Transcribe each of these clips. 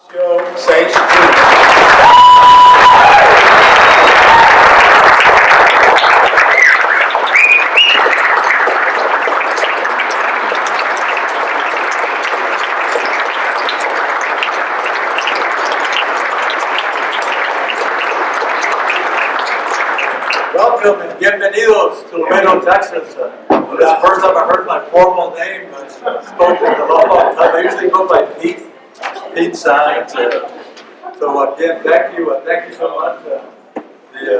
Stage 2. Welcome and bienvenidos to Laredo, Texas. This is the first time I heard my formal name spoken in a long time. I usually go by Pete Signs. So again, thank you so much. The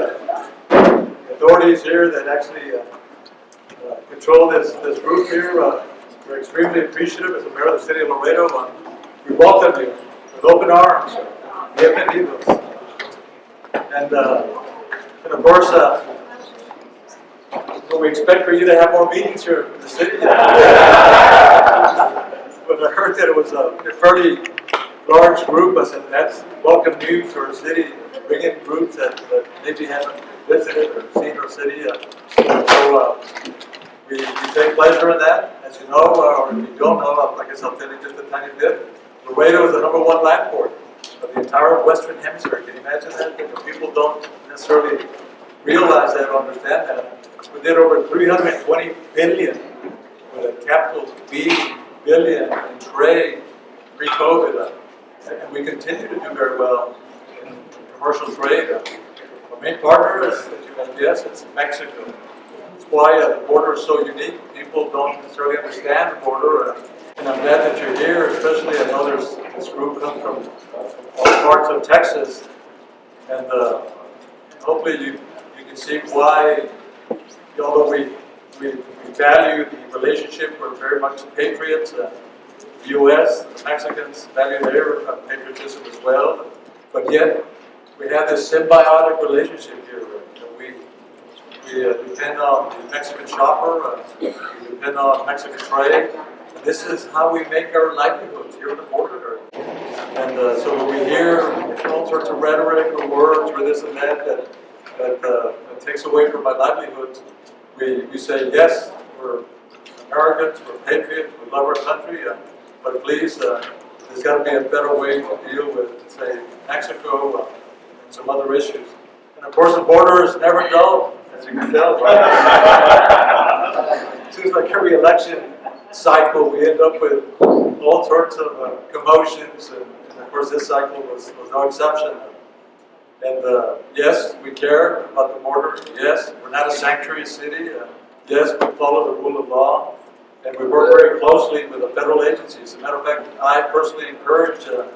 authorities here that actually control this group here, we're extremely appreciative as a mayor of the city of Laredo. We welcome you with open arms. Bienvenidos. And of course, we expect for you to have more meetings here in the city. But I heard that it was a fairly large group. I said, that's welcome news for our city, bring in groups that maybe haven't visited or seen our city. So we take pleasure in that. As you know, or if you don't know, I guess I'll tell you just a tiny bit. Laredo is the #1 land port of the entire Western Hemisphere. Can you imagine that? People don't necessarily realize that or understand that. We did over 320 billion with a capital B billion in trade pre-COVID, and we continue to do very well in commercial trade. Our main partner, as you can guess, it's Mexico. That's why the border is so unique. People don't necessarily understand the border, and I'm glad that you're here. Especially, I know this group comes from all parts of Texas, and hopefully you can see why. Although we value the relationship, we're very much patriots. The U.S., the Mexicans value their patriotism as well. But yet, we have this symbiotic relationship here. We depend on the Mexican shopper, we depend on Mexican trade. And this is how we make our livelihoods here in the border. And so when we hear all sorts of rhetoric or words or this and that takes away from my livelihoods, we say, yes, we're Americans, we're patriots, we love our country, but please, there's got to be a better way to deal with, say, Mexico and some other issues. And of course, the border is never dull, as you can tell. It seems like every election cycle, we end up with all sorts of commotions, and of course, this cycle was no exception. And yes, we care about the border. Yes, we're not a sanctuary city. Yes, we follow the rule of law. And we work very closely with the federal agencies. As a matter of fact, I personally encourage, and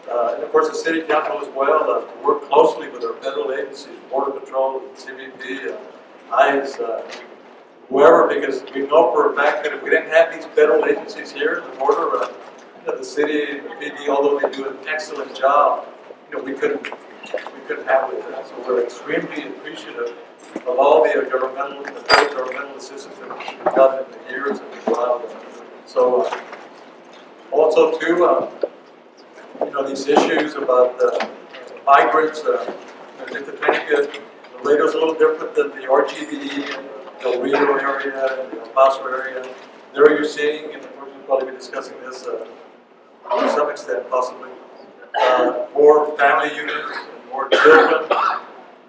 of course the city council as well, to work closely with our federal agencies, Border Patrol, CBP, ICE, whoever, because we know for a fact that if we didn't have these federal agencies here at the border, the city and the PD, although they do an excellent job, we couldn't handle it. So we're extremely appreciative of all the governmental assistance that we've gotten in the years and the while. So also too, these issues about migrants. Just to kind of get Laredo's a little different than the RGV and the Rio area and the El Paso area. There you're seeing, and we'll probably be discussing this to some extent, possibly. More family units, and more children,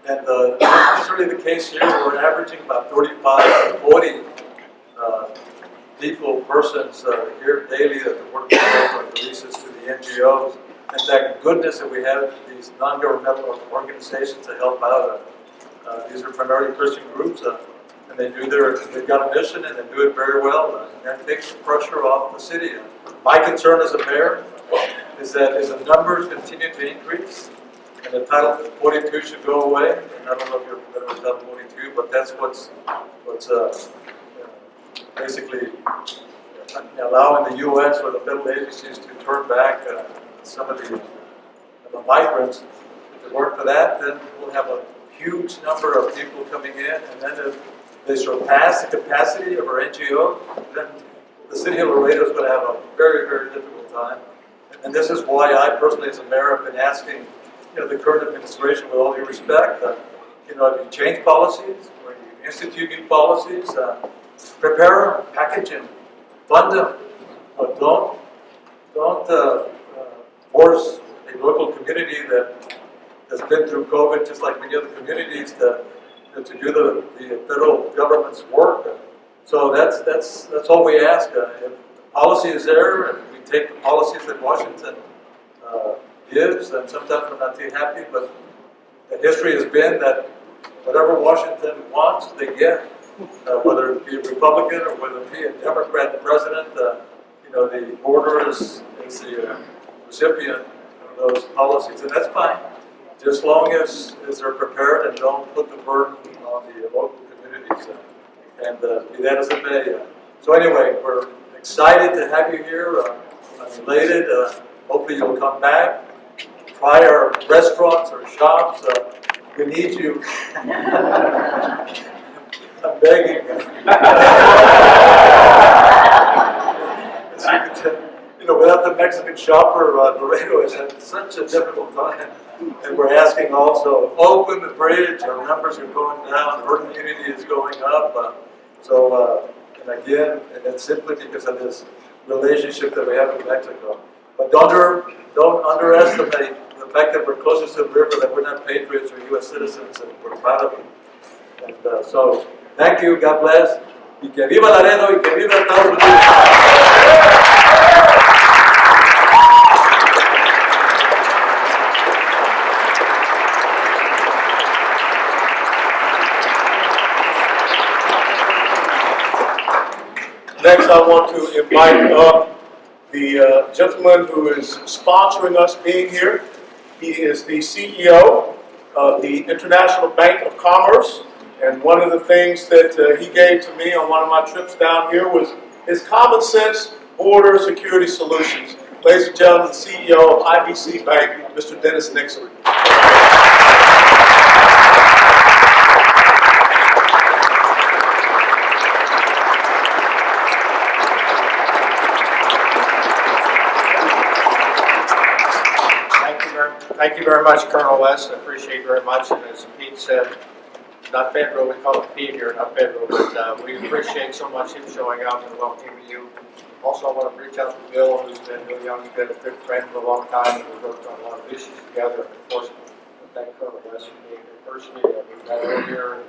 and that's really the case here. We're averaging about 35 to 40 persons here daily that the Border Patrol releases to the NGOs. And thank goodness that we have these non-governmental organizations to help out. These are primarily Christian groups, and they've got a mission and they do it very well. And that takes the pressure off the city. My concern as a mayor is that as the numbers continue to increase, and the Title 42 should go away. And I don't know if you're familiar with Title 42, but that's what's basically allowing the U.S. or the federal agencies to turn back some of the migrants. If it weren't for that, then we'll have a huge number of people coming in, and then if they surpass the capacity of our NGO, then the city of Laredo is going to have a very, very difficult time. And this is why I personally, as a mayor, have been asking, the current administration, with all due respect, if you change policies or you institute new policies, prepare them, package them, fund them, but don't force that has been through COVID, just like many other communities, to do the federal government's work. So that's all we ask. If the policy is there, and we take the policies that Washington gives, and sometimes we're not too happy, but the history has been that whatever Washington wants, they get. Whether it be a Republican or whether it be a Democrat president, the border is the recipient of those policies, and that's fine, just long as they're prepared and don't put the burden on the local communities. And be that as it may. So anyway, we're excited to have you here. I'm elated. Hopefully you'll come back. Try our restaurants or shops. We need you. I'm begging. As you can tell, without the Mexican shopper, Laredo has had such a difficult time. And we're asking also, open the bridge. Our numbers are going down. Herd immunity is going up. And again, and that's simply because of this relationship that we have with Mexico. But don't underestimate the fact that we're closest to the river, that we're not patriots or U.S. citizens, and we're proud of it. And so, thank you. God bless. Y que viva Laredo y que viva Estados Unidos. Next, I want to invite up the gentleman who is sponsoring us being here. He is the CEO of the International Bank of Commerce, and one of the things that he gave to me on one of my trips down here was his common sense border security solutions. Ladies and gentlemen, the CEO of IBC Bank, Mr. Dennis Nixon. Thank you very much, Colonel West. I appreciate it very much. And as Pete said, not Pedro, we call it Pete here, not Pedro, but we appreciate so much him showing up and welcoming you. Also, I want to reach out to Bill, who's been really young, he's been a good friend for a long time, and we've worked on a lot of issues together. And of course, thank Colonel West for being here personally. We've met earlier, and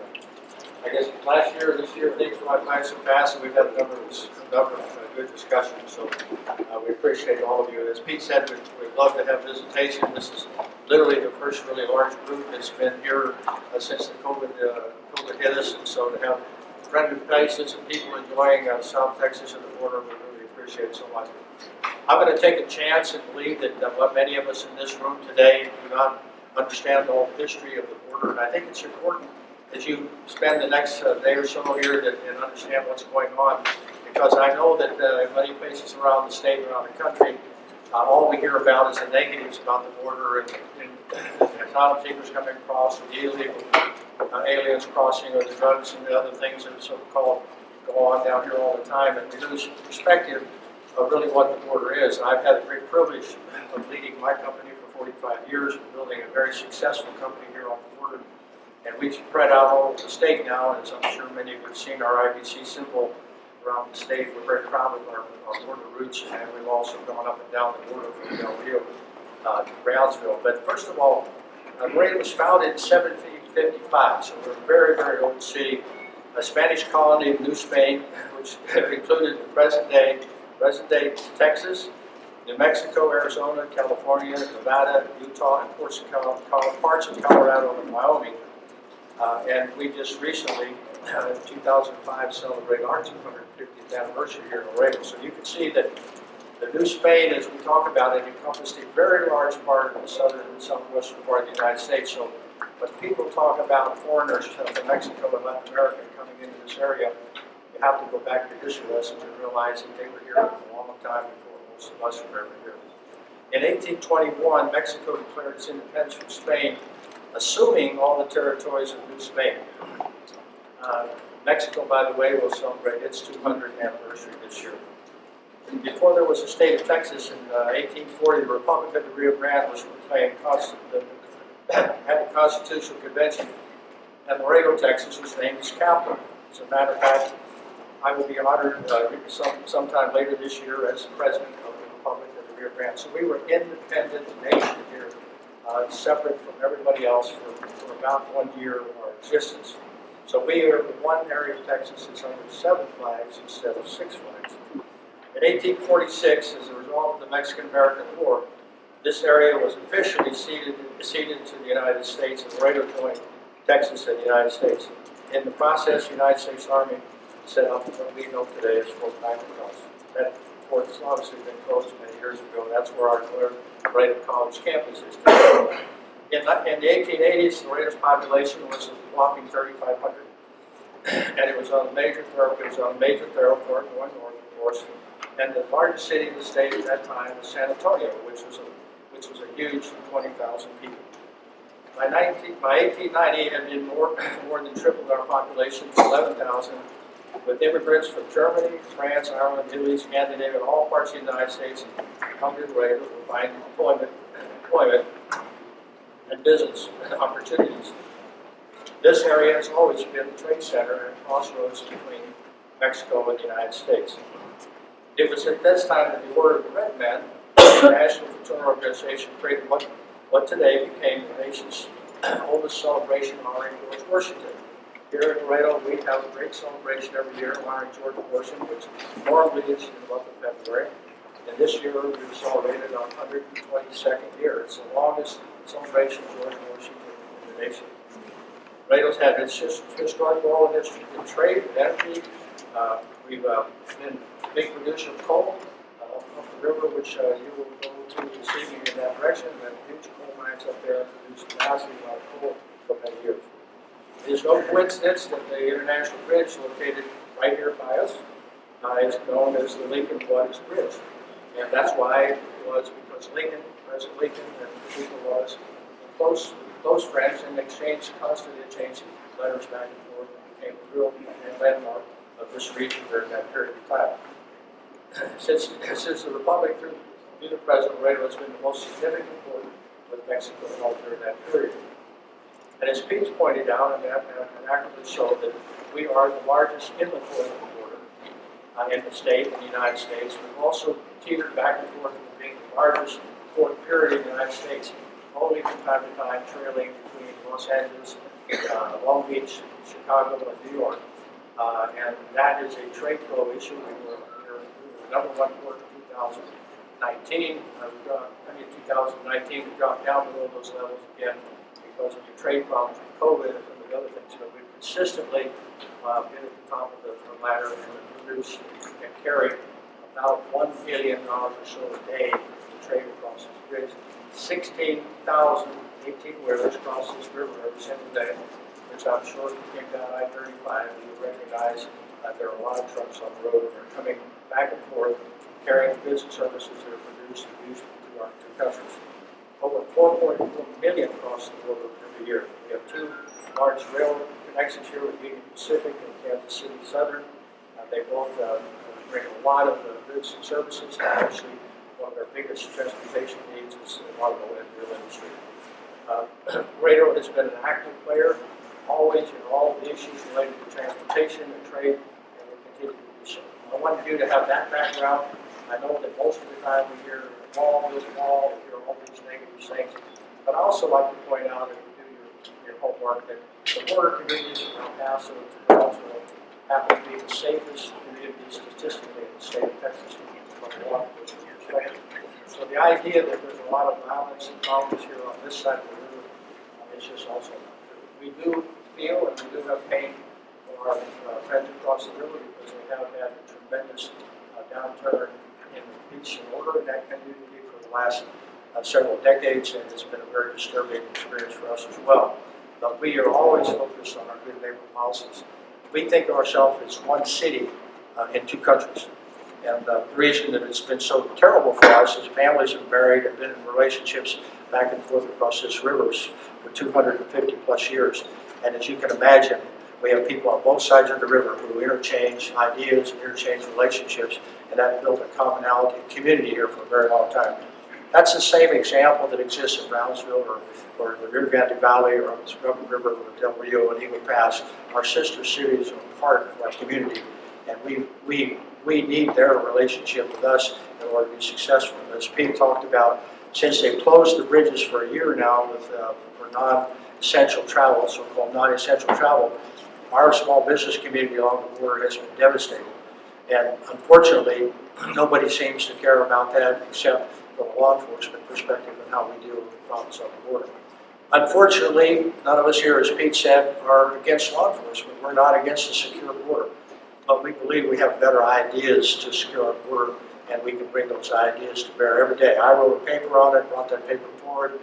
I guess last year, this year, things went by so fast, and we've had a number of good discussions. So we appreciate all of you. And as Pete said, we'd love to have visitation. This is literally the first really large group that's been here since the COVID hit us. And so to have friendly faces and people enjoying South Texas and the border, we really appreciate it so much. I'm going to take a chance and believe that what many of us in this room today do not understand the whole history of the border. And I think it's important as you spend the next day or so here and understand what's going on. Because I know that in many places around the state, around the country, all we hear about is the negatives about the border and asylum seekers coming across, or the illegal aliens crossing, or the drugs and the other things that are so-called go on down here all the time. And we lose perspective of really what the border is. And I've had the great privilege of leading my company for 45 years and building a very successful company here on the border. And we've spread out all over the state now, and as I'm sure many of you have seen our IBC symbol around the state. We're very proud of our border roots, and we've also gone up and down the border from Del Rio to Brownsville. But first of all, Laredo was founded in 1755, so we're a very, very old city, a Spanish colony of New Spain, which included the present day Texas, New Mexico, Arizona, California, Nevada, Utah, and parts of Colorado and Wyoming. And we just recently, in 2005, celebrated our 250th anniversary here in Laredo. So you can see that the New Spain, as we talk about it, encompassed a very large part of the southern and southwestern part of the United States. So when people talk about foreigners from Mexico and Latin America coming into this area, you have to go back to history lessons and realize that they were here a long time before most of us were ever here. In 1821, Mexico declared its independence from Spain, assuming all the territories of New Spain. Mexico, by the way, will celebrate its 200th anniversary this year. Before there was a state of Texas in 1840, the Republic of the Rio Grande was proclaimed, had a constitutional convention, and Laredo, Texas was named its capital. As a matter of fact, I will be honored sometime later this year as president of the Republic of the Rio Grande. So we were an independent nation here separate from everybody else for about 1 year of our existence. So we are the one area of Texas that's under 7 flags instead of 6 flags. In 1846, as a result of the Mexican-American War, this area was officially ceded to the United States, and Laredo joined Texas and the United States. In the process, the United States Army set up what we know today as Fort Vacancy. That fort has obviously been closed many years ago. That's where our Laredo College campus is today. In the 1880s, Laredo's population was a whopping 3,500, and it was on a major thoroughfare going north, of course. And the largest city in the state at that time was San Antonio, which was a huge 20,000 people. By 1890, it had been more than tripled our population to 11,000, with immigrants from Germany, France, Ireland, Italy, Scandinavia, and all parts of the United States come to Laredo to find employment and business opportunities. This area has always been the trade center and crossroads between Mexico and the United States. It was at this time that the Order of the Red Man, the national fraternal organization, created what today became the nation's oldest celebration honoring George Washington. Here in Laredo, we have a great celebration every year honoring George Washington, which normally is in the month of February. And this year, we've celebrated our 122nd year. It's the longest celebration of George Washington in the nation. Laredo's had its historic role in trade and energy. We've been a big producer of coal up the river, which you will go to this evening in that direction. We have huge coal mines up there that produce a massive amount of coal for many years. It is no coincidence that the International Bridge, located right here by us, is known as the Lincoln-Juarez Bridge. And that's why it was, because President Lincoln and the people was close friends, and constantly exchanged letters back and forth, and became a real landmark of this region during that period of time. Since the Republic through the President, Laredo has been the most significant port with Mexico and all during that period. And as Pete's pointed out, and accurately so, that we are the largest inland port of the border in the state, in the United States. We've also teetered back and forth with being the largest port period in the United States, only from time to time trailing between Los Angeles, Long Beach, Chicago, and New York. And that is a trade flow issue. We were the number one port in 2019. 2019, we dropped down below those levels again because of the trade problems with COVID and some of the other things. But we've consistently been at the top of the ladder and produce and carry about $1 billion or so a day to trade across this bridge. 16,000 18-wheelers cross this river every single day, which I'm sure if you came down I-35, you would recognize that there are a lot of trucks on the road that are coming back and forth, carrying goods and services that are produced and used to our two countries. Over 4.4 million cross the border every year. We have 2 large rail connections here with Union Pacific and Kansas City Southern. They both bring a lot of goods and services. Actually, one of our biggest transportation needs is the automobile industry. Laredo has been an active player, always in all of the issues related to transportation and trade, and will continue to do so. I wanted you to have that background. I know that most of the time we hear wall, we hear all these negative things, but I also like to point out, if you do your homework, that the border communities in El Paso and Brownsville happen to be the safest communities statistically in the state of Texas from a law enforcement perspective. So the idea that there's a lot of violence and problems here on this side of the river is just also not true. We do feel and we do have pain for our friends across the river because they have had a tremendous downturn in peace and order in that community for the last several decades, and it's been a very disturbing experience for us as well. But we are always focused on our good neighbor policies. We think of ourselves as one city in 2 countries. And the reason that it's been so terrible for us is families have married and been in relationships back and forth across this river for 250 plus years. And as you can imagine, we have people on both sides of the river who interchange ideas and interchange relationships, and that built a commonality and community here for a very long time. That's the same example that exists in Brownsville or in the Rio Grande Valley or on the Scrubber River or Del Rio and Eagle Pass. Our sister cities are part of our community, and we need their relationship with us in order to be successful. As Pete talked about, Since they've closed the bridges for a year now for non-essential travel, so-called non-essential travel, our small business community along the border has been devastated. And unfortunately, nobody seems to care about that except from a law enforcement perspective and how we deal with the problems on the border. Unfortunately, none of us here, as Pete said, are against law enforcement. We're not against a secure border. But we believe we have better ideas to secure our border, and we can bring those ideas to bear every day. I wrote a paper on it, brought that paper forward.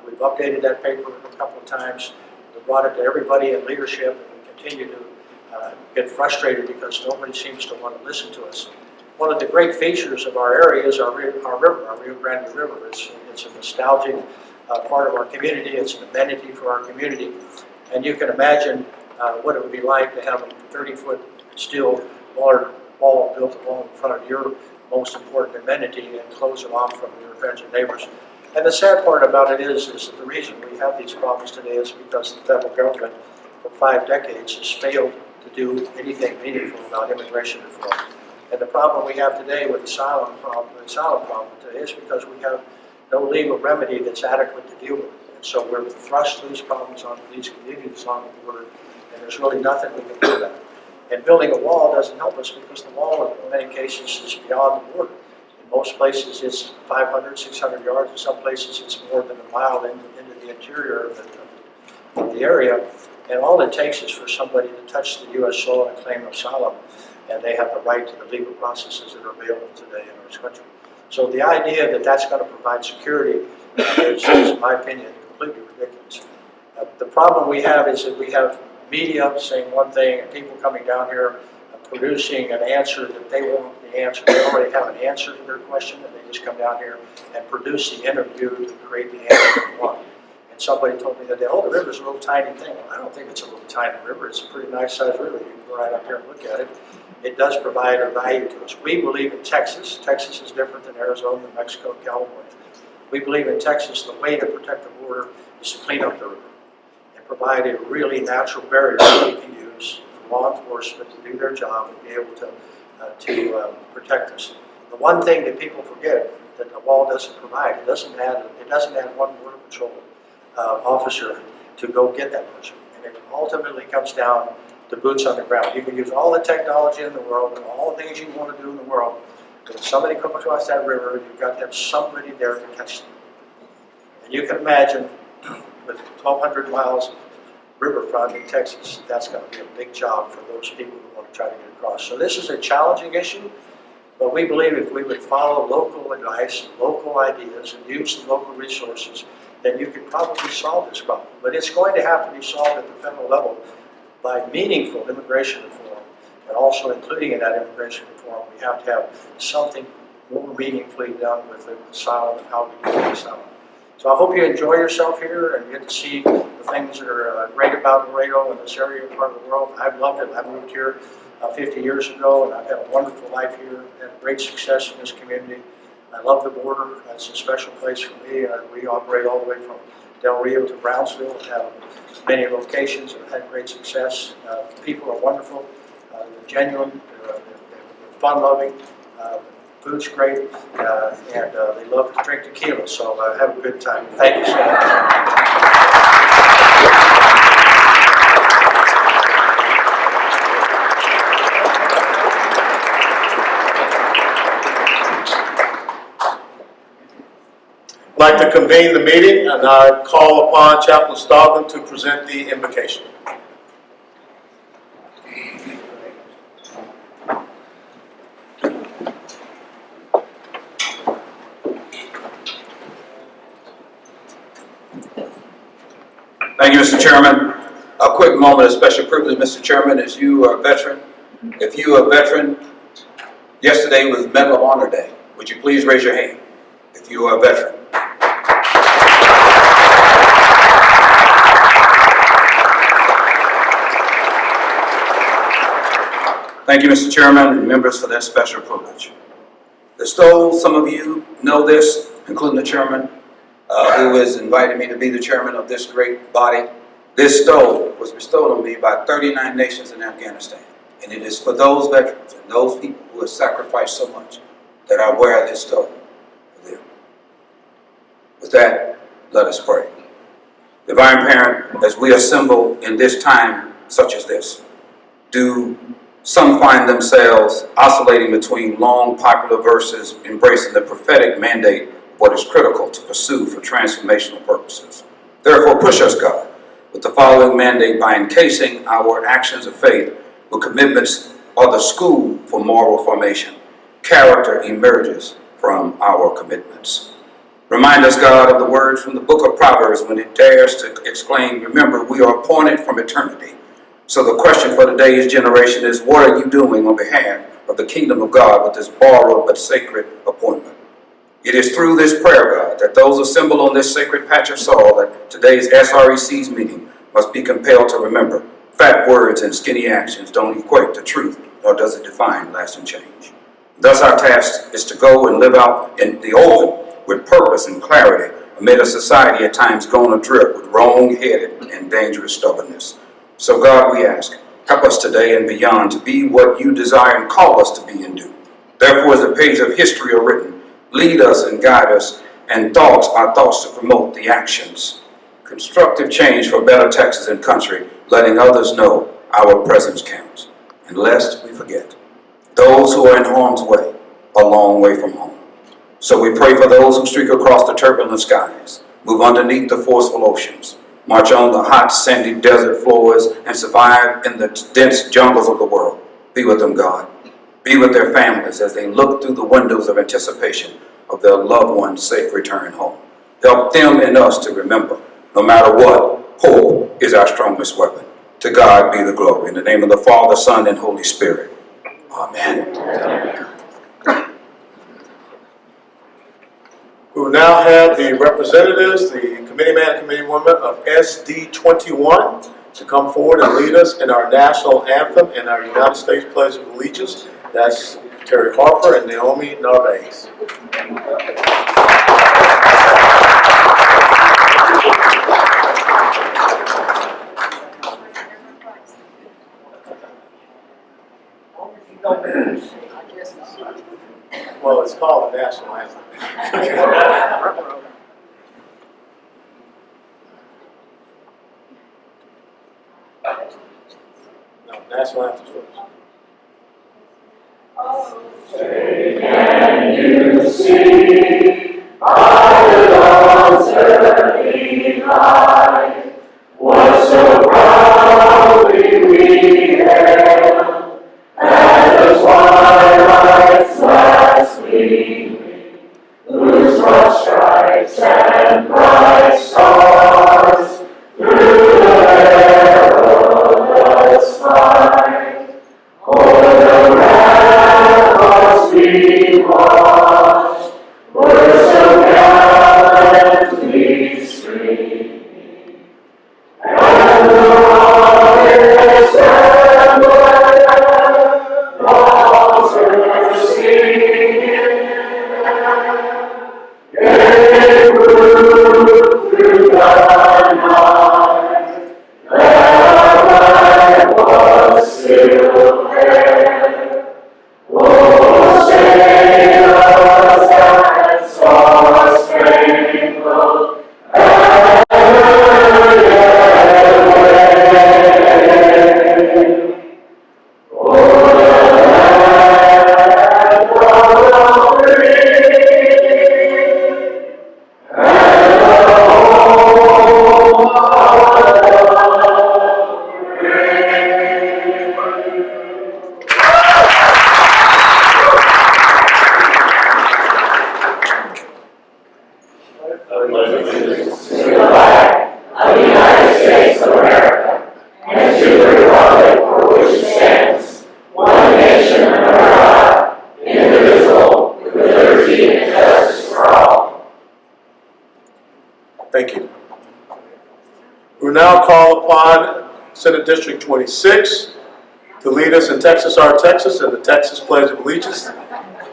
We've updated that paper a couple of times. We brought it to everybody in leadership, and we continue to get frustrated because nobody seems to want to listen to us. One of the great features of our area is our river, our Rio Grande River. It's a nostalgic part of our community. It's an amenity for our community. And you can imagine what it would be like to have a 30-foot steel wall built along in front of your most important amenity and close it off from your friends and neighbors. And the sad part about it is that the reason we have these problems today is because the federal government for 5 decades has failed to do anything meaningful about immigration reform. And the problem we have today with the asylum problem today is because we have no legal remedy that's adequate to deal with it. And so we're thrust these problems onto these communities along the border, and there's really nothing we can do about it. And building a wall doesn't help us because the wall, in many cases, is beyond the border. In most places, it's 500, 600 yards. In some places, it's more than a mile into the interior of the area. And all it takes is for somebody to touch the U.S. soil and claim asylum, and they have the right to the legal processes that are available today in our country. So the idea that that's going to provide security is, in my opinion, completely ridiculous. The problem we have is that we have media saying one thing and people coming down here producing an answer that they want the answer. They already have an answer to their question, and they just come down here and produce the interview to create the answer they want. And somebody told me that, oh, the river's a little tiny thing. Well, I don't think it's a little tiny river. It's a pretty nice sized river. You can go right up here and look at it. It does provide a value to us. We believe in Texas. Texas is different than Arizona, New Mexico, California. We believe in Texas, the way to protect the border is to clean up the river and provide a really natural barrier that we can use for law enforcement to do their job and be able to protect us. The one thing that people forget that the wall doesn't provide, it doesn't add one border patrol officer to go get that person. And it ultimately comes down to boots on the ground. You can use all the technology in the world and all the things you want to do in the world, but if somebody comes across that river, you've got to have somebody there to catch them. And you can imagine with 1,200 miles of riverfront in Texas, that's going to be a big job for those people who want to try to get across. So this is a challenging issue, but we believe if we would follow local advice, local ideas, and use the local resources, then you could probably solve this problem. But it's going to have to be solved at the federal level by meaningful immigration reform, and also including in that immigration reform, we have to have something more meaningfully done with the asylum and how we do the asylum. So I hope you enjoy yourself here and get to see the things that are great about Laredo and this area part of the world. I've loved it. I moved here 50 years ago, and I've had a wonderful life here, had great success in this community. I love the border. It's a special place for me. We operate all the way from Del Rio to Brownsville and have many locations and had great success. The people are wonderful. They're genuine. They're fun-loving. Food's great, and they love to drink tequila, so have a good time. Thank you so much. I'd like to convene the meeting, and I call upon Chaplain Stogden to present the invocation. Thank you, Mr. Chairman. A quick moment of special privilege, Mr. Chairman, as you are a veteran. If you are a veteran, yesterday was Medal of Honor Day. Would you please raise your hand if you are a veteran? Thank you, Mr. Chairman and members, for that special privilege. The Stoll, some of you know this, including the chairman, who has invited me to be the chairman of this great body. This Stoll was bestowed on me by 39 nations in Afghanistan. And it is for those veterans and those people who have sacrificed so much that I wear this Stoll for them. that, let us pray. Divine Parent, as we assemble in this time such as this, do some find themselves oscillating between long popular verses embracing the prophetic mandate of what is critical to pursue for transformational purposes. Therefore, push us, God, with the following mandate by encasing our actions of faith with commitments or the school for moral formation. Character emerges from our commitments. Remind us, God, of the words from the book of Proverbs when it dares to exclaim, remember, we are appointed from eternity. So the question for today's generation is, what are you doing on behalf of the kingdom of God with this borrowed but sacred appointment? It is through this prayer, God, that those assembled on this sacred patch of soil at today's SREC's meeting must be compelled to remember, fat words and skinny actions don't equate to truth, nor does it define lasting change. Thus our task is to go and live out in the open with purpose and clarity amid a society at times gone adrift with wrong-headed and dangerous stubbornness. So God, we ask, help us today and beyond to be what you desire and call us to be and do. Therefore, as the page of history are written, lead us and guide us, and our thoughts to promote the actions. Constructive change for better Texas and country, letting others know our presence counts. And lest we forget, those who are in harm's way, a long way from home. So we pray for those who streak across the turbulent skies, move underneath the forceful oceans, march on the hot, sandy desert floors, and survive in the dense jungles of the world. Be with them, God. Be with their families as they look through the windows of anticipation of their loved one's safe return home. Help them and us to remember, no matter what, hope is our strongest weapon. To God be the glory. In the name of the Father, Son, and Holy Spirit. Amen. We will now have the representatives, the committeeman and committeewoman of SD 21 to come forward and lead us in our national anthem and our United States Pledge of Allegiance. That's Terry Harper and Naomi Narvaez. Well, it's called the national anthem. No, national anthem first. Say, can you see by the dawn's early light what so proudly we hailed at the twilight's last gleaming, whose broad stripes and bright stars through the perilous fight o'er the ramparts we watched were so gallantly streaming, and the rockets trembled and walls were singing. They moved through the night, their light was still there. Oh, sailors and star-spangled Thank you. We will now call upon Senate District 26 to lead us in Texas, Our Texas, and the Texas Pledge of Allegiance.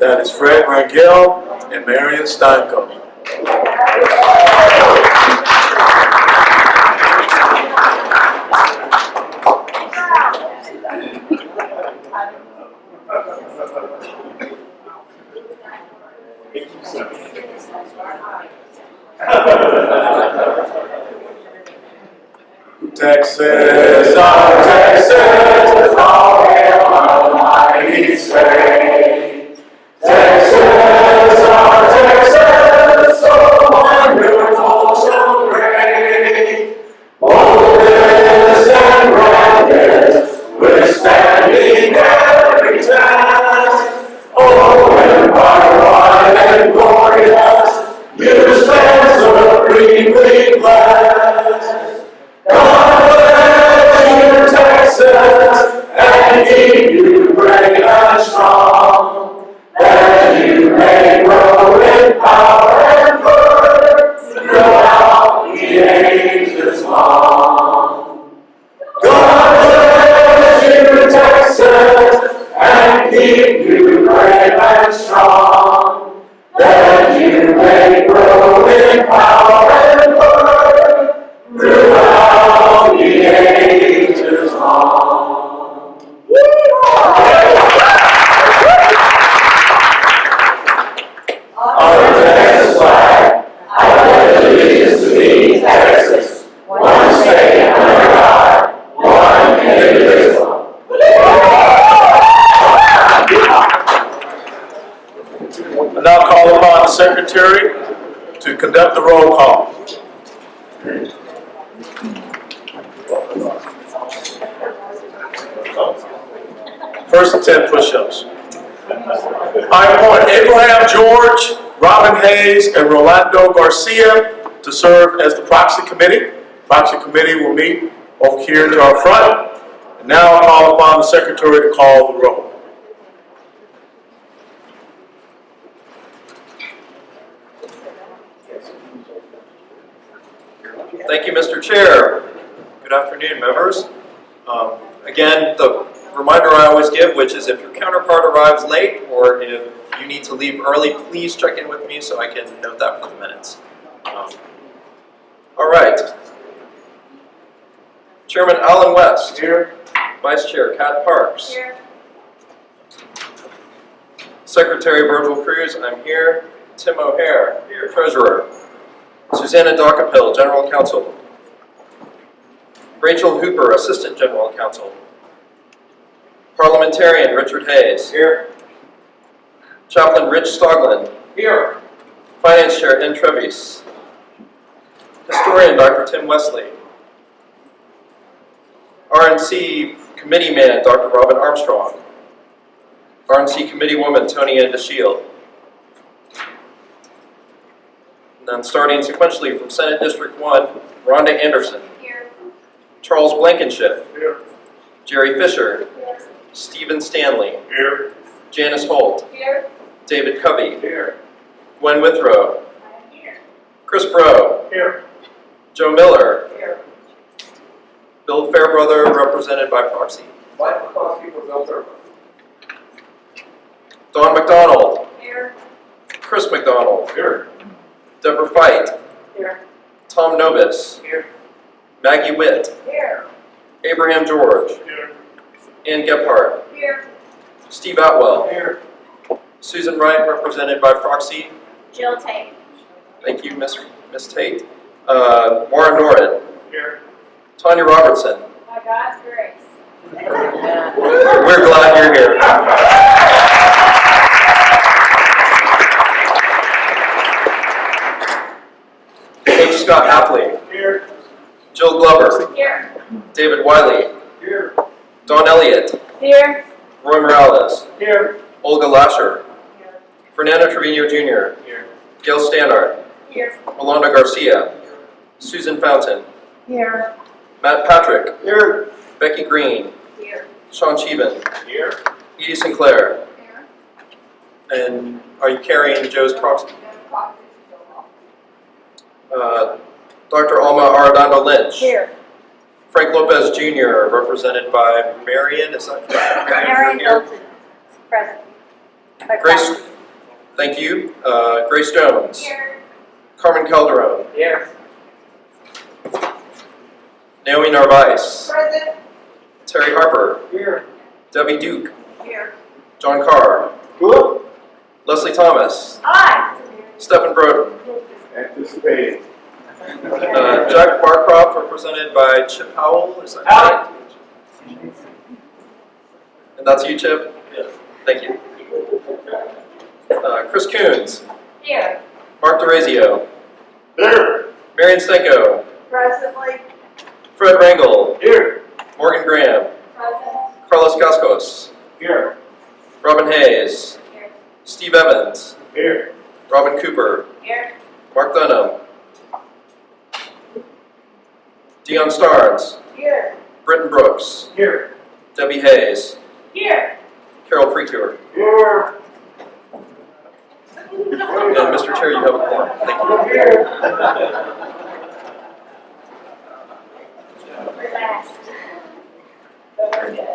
That is Fred Rangel and Marion Steinko. Texas, our Texas, all hail our mighty state. Texas, our Texas, so wonderful, so great. Boldest and grandest, withstanding every test. Oh, empire wide and glorious, you stand supremely blessed. God bless you, Texas, and keep you great and strong, that you may grow in power and birth throughout the ages long. God bless you, Texas, and keep you great and strong, that you may grow in power and birth throughout the ages long. Our Texas flag, I pledge allegiance to thee, Texas, one state under God, one indivisible. I now call upon the Secretary to conduct the roll call. First 10 push-ups. I appoint Abraham George, Robin Hayes, and Rolando Garcia to serve as the proxy committee. Proxy committee will meet over here to our front. And now I call upon the Secretary to call the roll. Thank you, Mr. Chair. Good afternoon, members. Again, the reminder I always give, which is if your counterpart arrives late or if you need to leave early, please check in with me so I can note that for the minutes. All right. Chairman Alan West. Here. Vice Chair Kat Parks. Here. Secretary Virgil Cruz, I'm here. Tim O'Hare. Here. Treasurer. Susanna Dockepill, General Counsel. Rachel Hooper, Assistant General Counsel. Parliamentarian Richard Hayes. Here. Chaplain Rich Stoglin. Here. Finance Chair N. Trevis. Historian Dr. Tim Wesley. RNC Committee Man Dr. Robin Armstrong. RNC Committee Woman Tony Ann DeShield. And then starting sequentially from Senate District 1, Rhonda Anderson. Here. Charles Blankenship. Here. Jerry Fisher. Here. Stephen Stanley. Here. Janice Holt. Here. David Covey. Here. Gwen Withrow. I'm here. Chris Brough. Here. Joe Miller. Here. Bill Fairbrother, represented by proxy. Mike McCloskey for Bill Fairbrother. Don McDonald. Here. Chris McDonald. Here. Deborah Fight. Here. Tom Nobis. Here. Maggie Witt. Here. Abraham George. Here. Ann Gephardt. Here. Steve Atwell. Here. Susan Wright, represented by proxy. Jill Tate. Thank you, Miss Tate. Maura Norin. Here. Tanya Robertson. By God's grace. We're glad you're here. H. Scott Hapley. Here. Jill Glover. Here. David Wiley. Here. Don Elliott. Here. Roy Morales. Here. Olga Lasher. Here. Fernando Trevino Jr. Here. Gail Stannard. Here. Rolando Garcia. Here. Susan Fountain. Here. Matt Patrick. Here. Becky Green. Here. Sean Cheevan. Here. Edie Sinclair. Here. And are you carrying Joe's proxy? Dr. Alma Arredondo Lynch. Here. Frank Lopez Jr., represented by Marion. Is that Marion Hilton, present. Grace, thank you. Grace Jones. Here. Carmen Calderon. Here. Naomi Narvaez. Present. Terry Harper. Here. Debbie Duke. Here. John Carr. Who? Leslie Thomas. Aye. Stephen Broden. Anticipating. Jack Barcroft, represented by Chip Howell, is that right? And that's you, Chip? Yes. Thank you. Chris Coons. Here. Mark DeRazio. There. Marion Stenko. Presently. Fred Rangel. Here. Morgan Graham. Present. Carlos Cascos. Here. Robin Hayes. Here. Steve Evans. Here. Robin Cooper. Here. Mark Dunham. Dion Starnes. Here. Britton Brooks. Here. Debbie Hayes. Here. Carol Precure. Here. And Mr. Chair, you have a quorum. Thank you. Relaxed. Very good.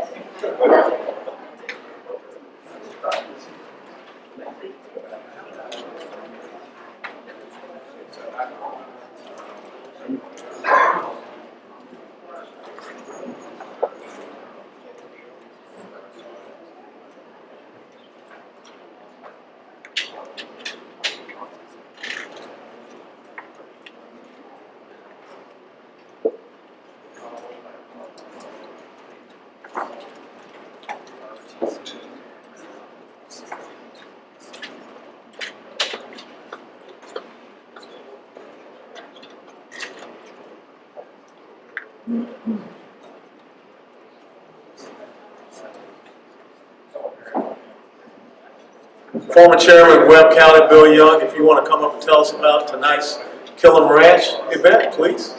Former Chairman of Webb County, Bill Young, if you want to come up and tell us about tonight's Killam Ranch event, please.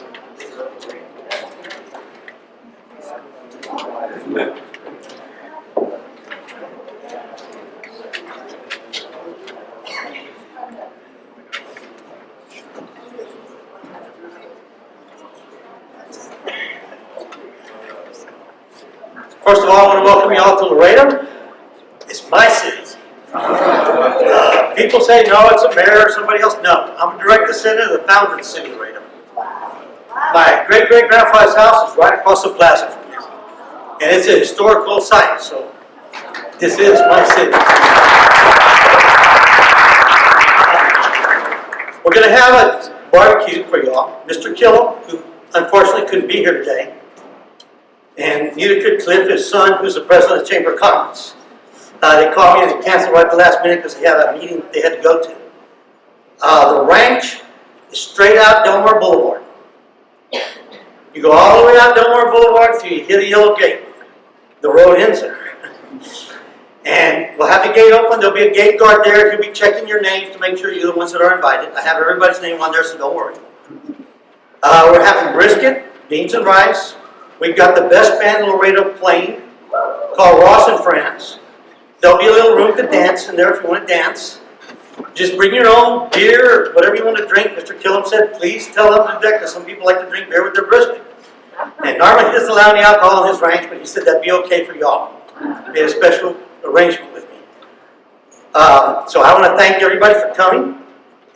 First of all, I want to welcome you all to Laredo. It's my city. People say, no, it's a mayor or somebody else. No, I'm a direct descendant of the founder of the city of Laredo. My great-great-grandfather's house is right across the plaza from here. And it's a historical site, so this is my city. We're going to have a barbecue for y'all. Mr. Killam, who unfortunately couldn't be here today, and neither could Cliff, his son, who's the president of the Chamber of Commerce. They called me and they canceled right at the last minute because they had a meeting they had to go to. The ranch is straight out Delmar Boulevard. You go all the way out Delmar Boulevard until you hit a yellow gate. The road ends there. And we'll have the gate open. There'll be a gate guard there. He'll be checking your names to make sure you're the ones that are invited. I have everybody's name on there, so don't worry. We're having brisket, beans and rice. We've got the best band in Laredo playing, called Ross and Friends. There'll be a little room to dance in there if you want to dance. Just bring your own beer or whatever you want to drink. Mr. Killam said, please tell them to do that because some people like to drink beer with their brisket. And normally he doesn't allow any alcohol in his ranch, but he said that'd be okay for y'all. Made a special arrangement with me. So I want to thank everybody for coming.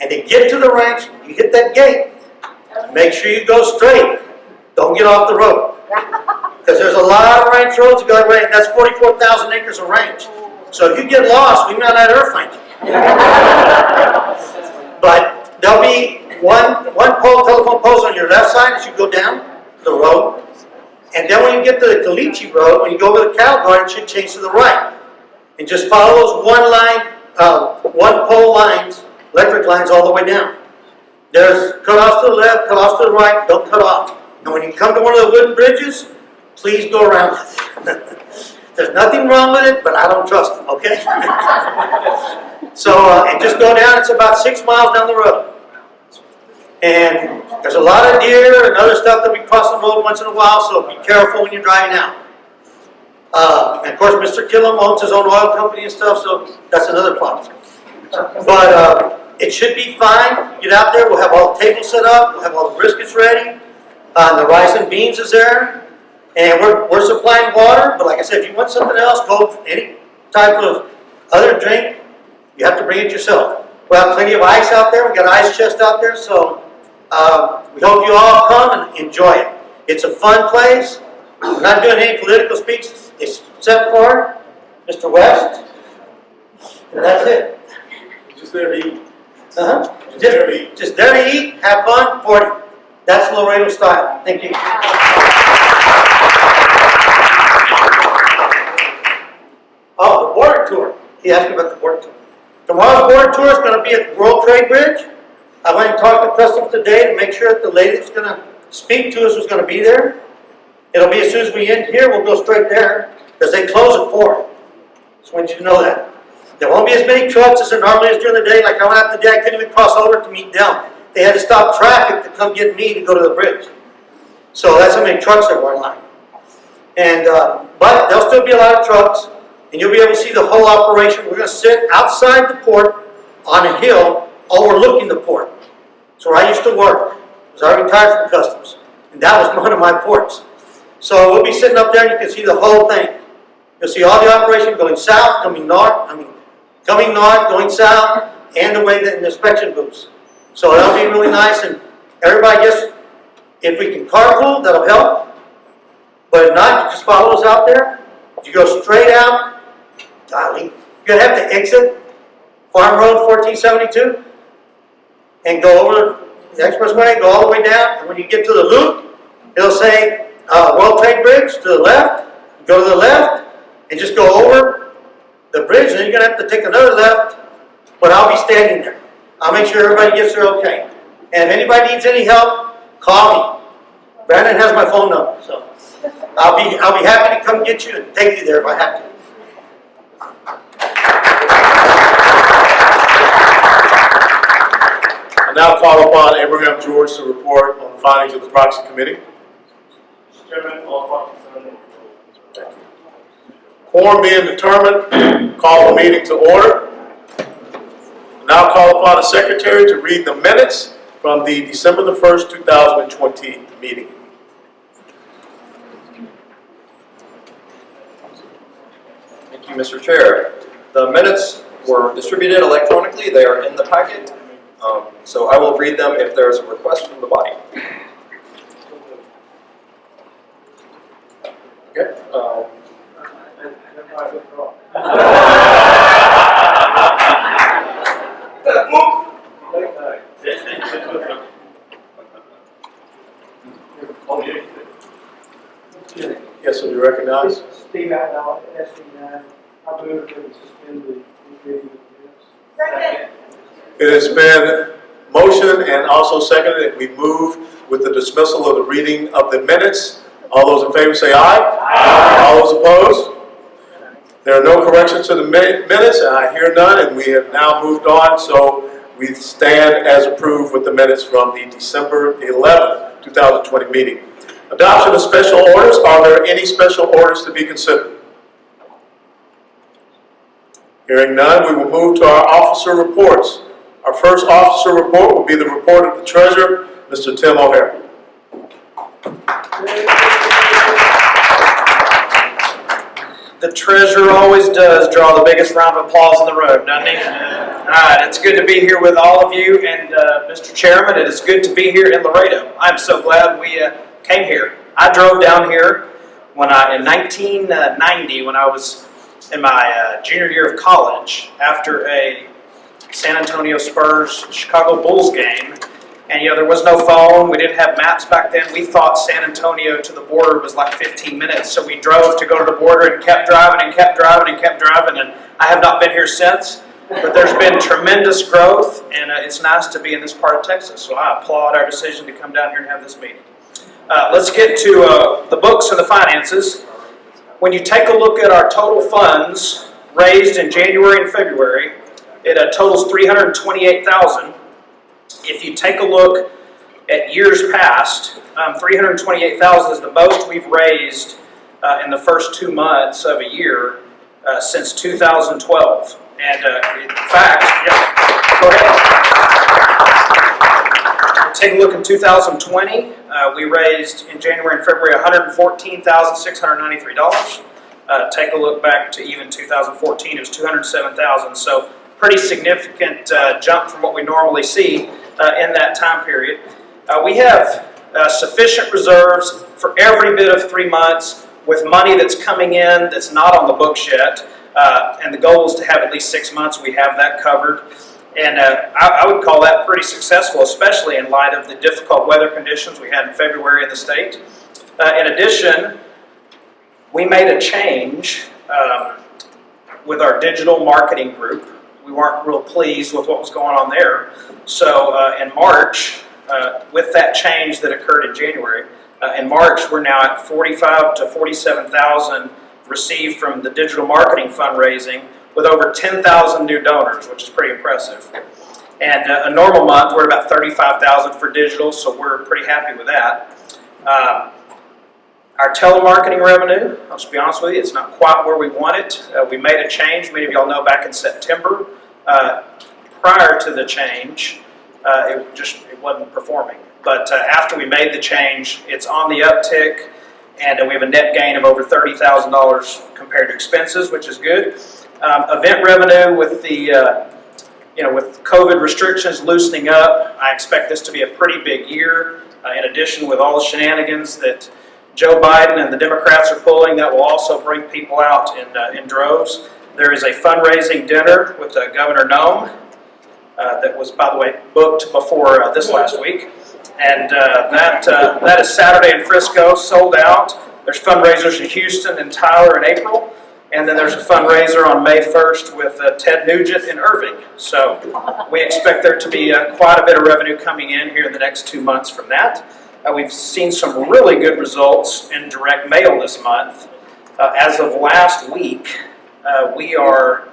And to get to the ranch, you hit that gate. Make sure you go straight. Don't get off the road. Because there's a lot of ranch roads to go away. That's 44,000 acres of ranch. So if you get lost, we may not ever find you. But there'll be one telephone post on your left side as you go down the road. And then when you get to the Caliche Road, when you go over the cattle guard, it should change to the right. And just follow those one pole lines, electric lines all the way down. There's cutoffs to the left, cutoffs to the right, don't cut off. And when you come to one of the wooden bridges, please go around it. There's nothing wrong with it, but I don't trust them, okay? So, and just go down, it's about 6 miles down the road. And there's a lot of deer and other stuff that we cross the road once in a while, so be careful when you're driving out. And of course, Mr. Killam owns his own oil company and stuff, so that's another problem. But it should be fine. Get out there, we'll have all the tables set up, we'll have all the briskets ready. The rice and beans is there. And we're supplying water, but like I said, if you want something else, go any type of other drink, you have to bring it yourself. We have plenty of ice out there. We got an ice chest out there, so we hope you all come and enjoy it. It's a fun place. We're not doing any political speeches except for Mr. West, and that's it. Just there to eat. Just there to eat, have fun, party. That's Laredo style. Thank you. Oh, the board tour. He asked me about the board tour. Tomorrow's board tour is going to be at the World Trade Bridge. I went and talked to Customs today to make sure that the lady that's going to speak to us was going to be there. It'll be as soon as we end here, we'll go straight there, because they close at 4. Just want you to know that. There won't be as many trucks as there normally is during the day. Like I went out today, I couldn't even cross over to meet them. They had to stop traffic to come get me to go to the bridge. So that's how many trucks there were in line. And, but there'll still be a lot of trucks, and you'll be able to see the whole operation. We're going to sit outside the port on a hill overlooking the port. That's where I used to work, because I retired from Customs. And that was one of my ports. So we'll be sitting up there and you can see the whole thing. You'll see all the operation going south, coming north, going south, and the way that in the inspection booths. So that'll be really nice, and everybody just, if we can carpool, that'll help. But if not, you just follow us out there. You go straight out, golly, you're gonna have to exit Farm Road 1472 and go over the expressway, go all the way down, and when you get to the loop, it'll say World Trade Bridge to the left. Go to the left and just go over the bridge, and then you're going to have to take another left, but I'll be standing there. I'll make sure everybody gets there okay. And if anybody needs any help, call me. Brandon has my phone number, so I'll be happy to come get you and take you there if I have to. I now call upon Abraham George to report on the findings of the proxy committee. Quorum being determined, call the meeting to order. Now call upon the secretary to read the minutes from the December the 1st, 2020 meeting. Thank you, Mr. Chair. The minutes were distributed electronically. They are in the packet. So I will read them if there is a request from the body. Okay. Yes, will you recognize? Steve Outlaw, SB9. I move that we suspend the reading of the minutes. Second. It has been motioned and also seconded that we move with the dismissal of the reading of the minutes. All those in favor say aye. Aye. All those opposed? There are no corrections to the minutes, and I hear none, and we have now moved on, so we stand as approved with the minutes from the December 11th, 2020 meeting. Adoption of special orders. Are there any special orders to be considered? Hearing none, we will move to our officer reports. Our first officer report will be the report of the treasurer, Mr. Tim O'Hare. The treasurer always does draw the biggest round of applause in the room, doesn't he? All right, it's good to be here with all of you, and Mr. Chairman, it is good to be here in Laredo. I'm so glad we came here. I drove down here in 1990 when I was in my junior year of college after a San Antonio Spurs Chicago Bulls game. And you know, there was no phone, we didn't have maps back then. We thought San Antonio to the border was like 15 minutes. So we drove to go to the border and kept driving and kept driving and kept driving. And I have not been here since. But there's been tremendous growth, and it's nice to be in this part of Texas. So I applaud our decision to come down here and have this meeting. Let's get to the books and the finances. When you take a look at our total funds raised in January and February, it totals $328,000. If you take a look at years past, $328,000 is the most we've raised in the first 2 months of a year since 2012. And in fact, yeah, go ahead. Take a look in 2020. We raised in January and February $114,693. Take a look back to even 2014, it was $207,000. So pretty significant jump from what we normally see in that time period. We have sufficient reserves for every bit of 3 months with money that's coming in that's not on the books yet. And the goal is to have at least 6 months. We have that covered. And I would call that pretty successful, especially in light of the difficult weather conditions we had in February in the state. In addition, we made a change with our digital marketing group. We weren't real pleased with what was going on there. So in March, with that change that occurred in January, in March we're now at 45 to 47,000 received from the digital marketing fundraising, with over 10,000 new donors, which is pretty impressive. And a normal month we're about 35,000 for digital, so we're pretty happy with that. Our telemarketing revenue, I'll just be honest with you, it's not quite where we want it. We made a change, many of y'all know, back in September. Prior to the change, it wasn't performing. But after we made the change, it's on the uptick, and we have a net gain of over $30,000 compared to expenses, which is good. Event revenue, with the with COVID restrictions loosening up, I expect this to be a pretty big year. In addition, with all the shenanigans that Joe Biden and the Democrats are pulling, that will also bring people out in droves. There is a fundraising dinner with Governor Nome that was, by the way, booked before this last week. And that is Saturday in Frisco, sold out. There's fundraisers in Houston and Tyler in April. And then there's a fundraiser on May 1st with Ted Nugent in Irving. So we expect there to be quite a bit of revenue coming in here in the next 2 months from that. We've seen some really good results in direct mail this month. As of last week, we are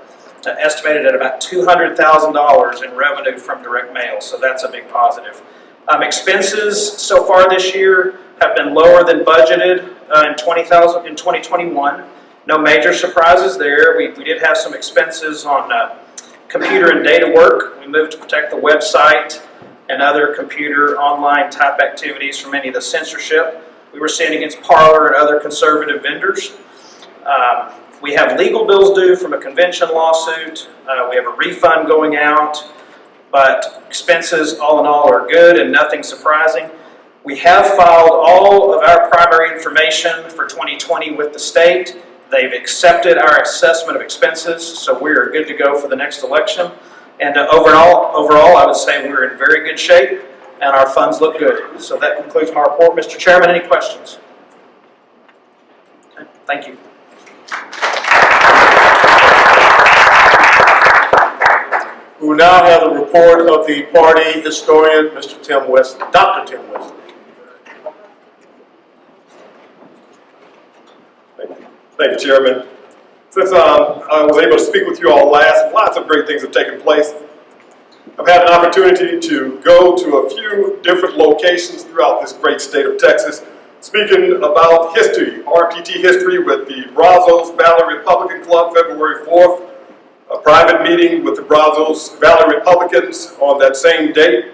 estimated at about $200,000 in revenue from direct mail, so that's a big positive. Expenses so far this year have been lower than budgeted in 2021. No major surprises there. We did have some expenses on computer and data work. We moved to protect the website and other computer online type activities from any of the censorship we were seeing against Parler and other conservative vendors. We have legal bills due from a convention lawsuit. We have a refund going out, but expenses all in all are good and nothing surprising. We have filed all of our primary information for 2020 with the state. They've accepted our assessment of expenses, so we're good to go for the next election. And overall, I would say we're in very good shape, and our funds look good. So that concludes my report. Mr. Chairman, any questions? Okay, thank you. We will now have the report of the party historian, Mr. Tim West, Dr. Tim West. Thank you, Chairman. Since I was able to speak with you all last, lots of great things have taken place. I've had an opportunity to go to a few different locations throughout this great state of Texas, speaking about history, RPT history with the Brazos Valley Republican Club, February 4th, a private meeting with the Brazos Valley Republicans on that same date.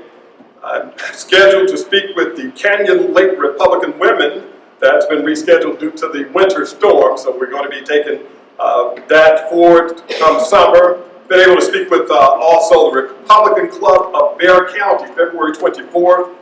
I'm scheduled to speak with the Canyon Lake Republican Women. That's been rescheduled due to the winter storm, so we're going to be taking that forward come summer. Been able to speak with also the Republican Club of Bexar County, February 24th,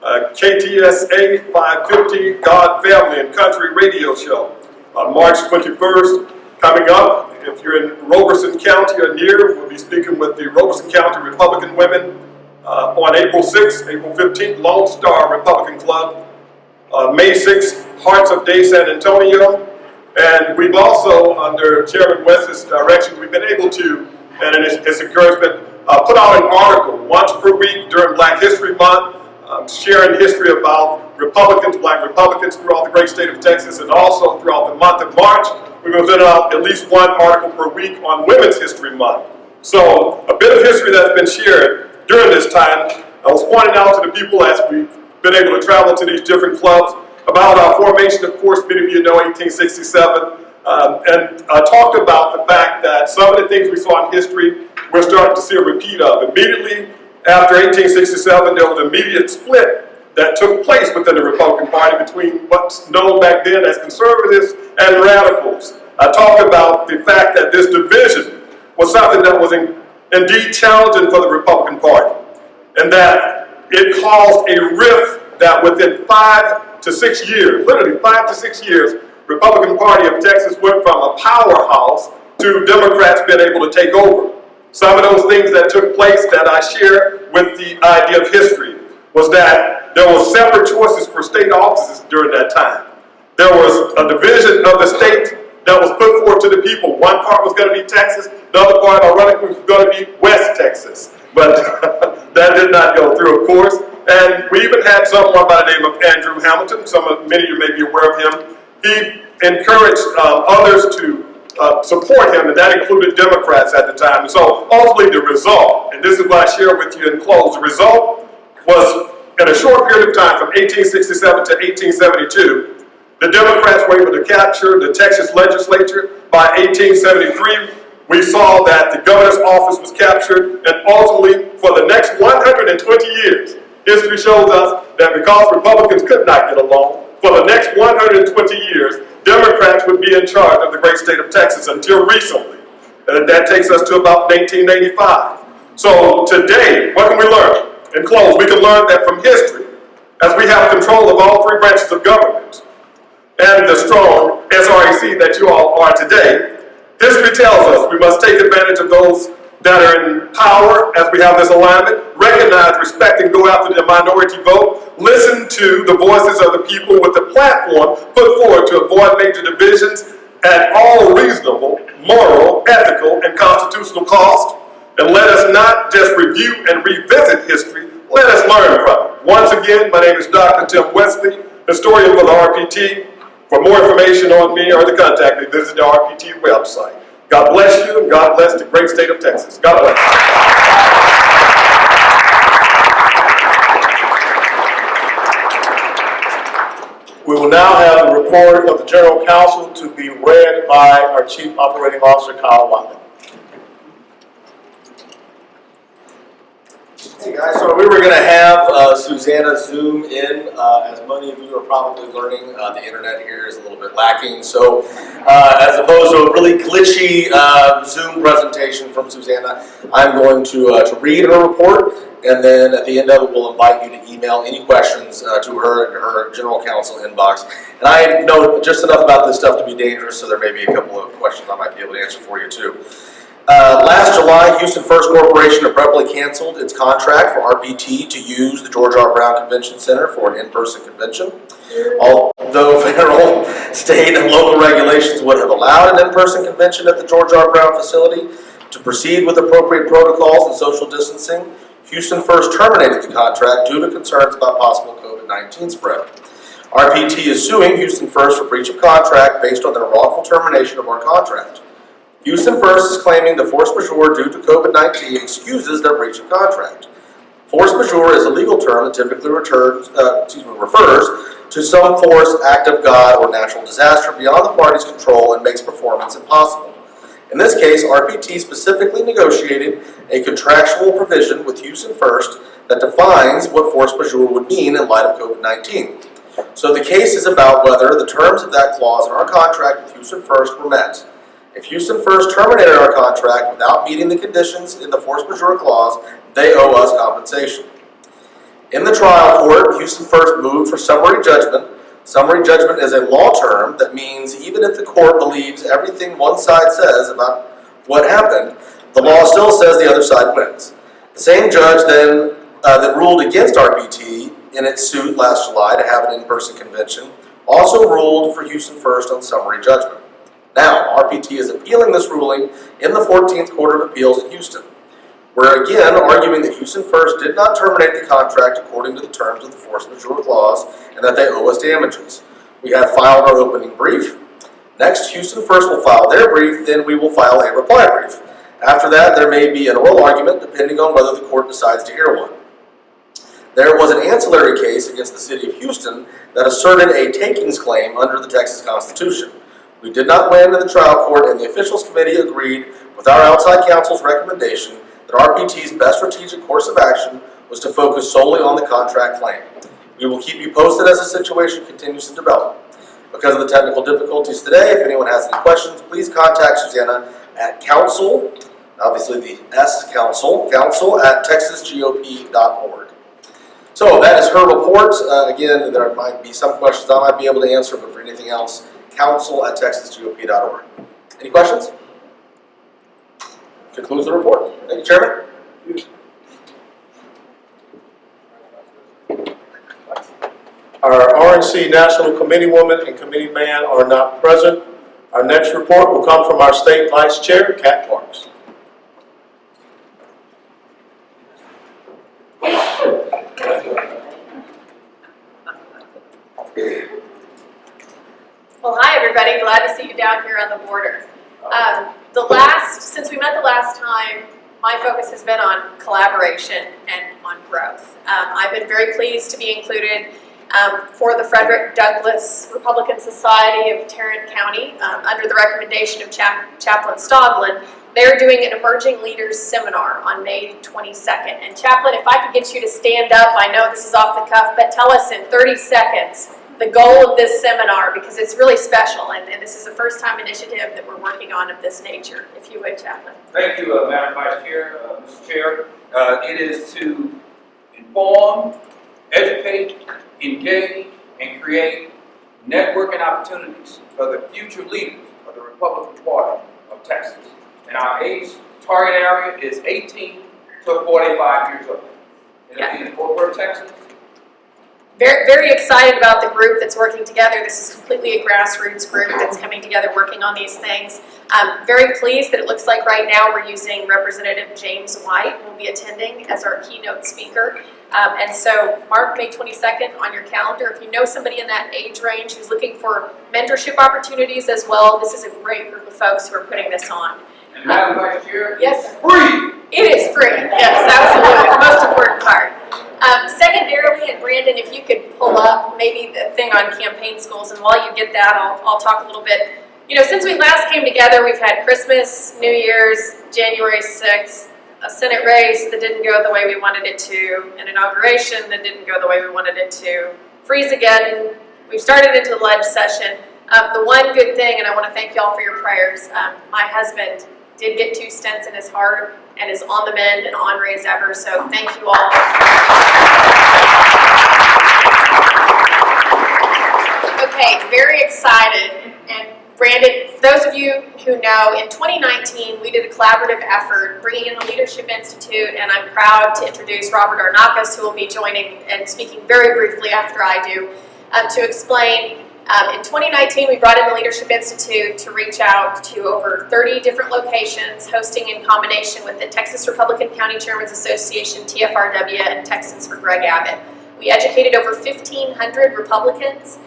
KTSA 550 God, Family, and Country Radio Show on March 21st. Coming up, if you're in Robeson County or near, we'll be speaking with the Robeson County Republican Women on April 6th, April 15th, Lone Star Republican Club. May 6th, Hearts of Day San Antonio. And we've also, under Chairman West's direction, we've been able to, and his encouragement, put out an article once per week during Black History Month, sharing history about Republicans, Black Republicans throughout the great state of Texas, and also throughout the month of March. We're going to put out at least one article per week on Women's History Month. So a bit of history that's been shared during this time. I was pointing out to the people as we've been able to travel to these different clubs about our formation. Of course, many of you know 1867, and I talked about the fact that some of the things we saw in history, we're starting to see a repeat of. Immediately after 1867, there was an immediate split that took place within the Republican Party between what's known back then as conservatives and radicals. I talked about the fact that this division was something that was indeed challenging for the Republican Party, and that it caused a rift that within 5 to 6 years, literally 5 to 6 years, Republican Party of Texas went from a powerhouse to Democrats being able to take over. Some of those things that took place that I share with the idea of history was that there were separate choices for state offices during that time. There was a division of the state that was put forward to the people. One part was going to be Texas, the other part, ironically, was going to be West Texas. But that did not go through, of course. And we even had someone by the name of Andrew Hamilton. Many of you may be aware of him. He encouraged others to support him, and that included Democrats at the time. And so ultimately the result, and this is what I share with you in close, the result was in a short period of time from 1867 to 1872, the Democrats were able to capture the Texas legislature. By 1873, we saw that the governor's office was captured, and ultimately for the next 120 years, history shows us that because Republicans could not get along, for the next 120 years, Democrats would be in charge of the great state of Texas until recently. And that takes us to about 1985. So today, what can we learn? In close, we can learn that from history, as we have control of all three branches of government, and the strong SREC that you all are today, history tells us we must take advantage of those that are in power as we have this alignment, recognize, respect, and go after the minority vote, listen to the voices of the people with the platform put forward to avoid major divisions at all reasonable, moral, ethical, and constitutional cost. And let us not just review and revisit history, let us learn from it. Once again, my name is Dr. Tim Wesley, historian for the RPT. For more information on me or to contact me, visit the RPT website. God bless you, and God bless the great state of Texas. God bless you. We will now have the report of the General Counsel to be read by our Chief Operating Officer, Kyle Watley. Hey guys, so we were going to have Susanna zoom in. As many of you are probably learning, the internet here is a little bit lacking. So as opposed to a really glitchy Zoom presentation from Susanna, I'm going to read her report, and then at the end of it, we'll invite you to email any questions to her and her General Counsel inbox. And I know just enough about this stuff to be dangerous, so there may be a couple of questions I might be able to answer for you too. Last July, Houston First Corporation abruptly canceled its contract for RPT to use the George R. Brown Convention Center for an in-person convention. Although federal, state, and local regulations would have allowed an in-person convention at the George R. Brown facility to proceed with appropriate protocols and social distancing, Houston First terminated the contract due to concerns about possible COVID-19 spread. RPT is suing Houston First for breach of contract based on their wrongful termination of our contract. Houston First is claiming the force majeure due to COVID-19 excuses their breach of contract. Force majeure is a legal term that typically refers to some force, act of God, or natural disaster beyond the party's control and makes performance impossible. In this case, RPT specifically negotiated a contractual provision with Houston First that defines what force majeure would mean in light of COVID-19. So the case is about whether the terms of that clause in our contract with Houston First were met. If Houston First terminated our contract without meeting the conditions in the force majeure clause, they owe us compensation. In the trial court, Houston First moved for summary judgment. Summary judgment is a law term that means even if the court believes everything one side says about what happened, the law still says the other side wins. The same judge then that ruled against RPT in its suit last July to have an in-person convention also ruled for Houston First on summary judgment. Now, RPT is appealing this ruling in the 14th Court of Appeals in Houston. We're again arguing that Houston First did not terminate the contract according to the terms of the force majeure clause and that they owe us damages. We have filed our opening brief. Next, Houston First will file their brief, then we will file a reply brief. After that, there may be an oral argument depending on whether the court decides to hear one. There was an ancillary case against the city of Houston that asserted a takings claim under the Texas Constitution. We did not win in the trial court, and the officials committee agreed with our outside counsel's recommendation that RPT's best strategic course of action was to focus solely on the contract claim. We will keep you posted as the situation continues to develop. Because of the technical difficulties today, if anyone has any questions, please contact Susanna at counsel, obviously the S counsel, counsel@texasgop.org. So that is her report. Again, there might be some questions I might be able to answer, but for anything else, counsel@texasgop.org. Any questions? concludes the report. Thank you, Chairman. Our RNC National Committee Woman and Committee Man are not present. Our next report will come from our State Vice Chair, Kat Parks. Well, hi everybody. Glad to see you down here on the border. Since we met the last time, my focus has been on collaboration and on growth. I've been very pleased to be included for the Frederick Douglass Republican Society of Tarrant County under the recommendation of Chaplain Stodlin. They're doing an Emerging Leaders Seminar on May 22nd. And Chaplain, if I could get you to stand up, I know this is off the cuff, but tell us in 30 seconds the goal of this seminar, because it's really special, and this is a first-time initiative that we're working on of this nature. If you would, Chaplain. Thank you, Madam Vice Chair, Mr. Chair. It is to inform, educate, engage, and create networking opportunities for the future leaders of the Republican Party of Texas. And our age target area is 18 to 45 years old. It'll be in Fort Worth, Texas. Very, very excited about the group that's working together. This is completely a grassroots group that's coming together working on these things. I'm very pleased that it looks like right now we're using Representative James White, who will be attending as our keynote speaker. And so mark May 22nd on your calendar. If you know somebody in that age range who's looking for mentorship opportunities as well, this is a great group of folks who are putting this on. And Madam Vice Chair, yes, it's free! It is free, yes, absolutely, the most important part. Secondarily, and Brandon, if you could pull up maybe the thing on campaign schools, and while you get that, I'll talk a little bit. You know, since we last came together, we've had Christmas, New Year's, January 6th, a Senate race that didn't go the way we wanted it to, an inauguration that didn't go the way we wanted it to, freeze again. We've started into the ledge session. The one good thing, and I want to thank y'all for your prayers, my husband did get 2 stents in his heart and is on the mend and ornery as ever, so thank you all. Okay, very excited. And Brandon, for those of you who know, in 2019 we did a collaborative effort bringing in the Leadership Institute, and I'm proud to introduce Robert Arnakis, who will be joining and speaking very briefly after I do, to explain. In 2019, we brought in the Leadership Institute to reach out to over 30 different locations, hosting in combination with the Texas Republican County Chairman's Association, TFRW, and Texans for Greg Abbott. We educated over 1,500 Republicans.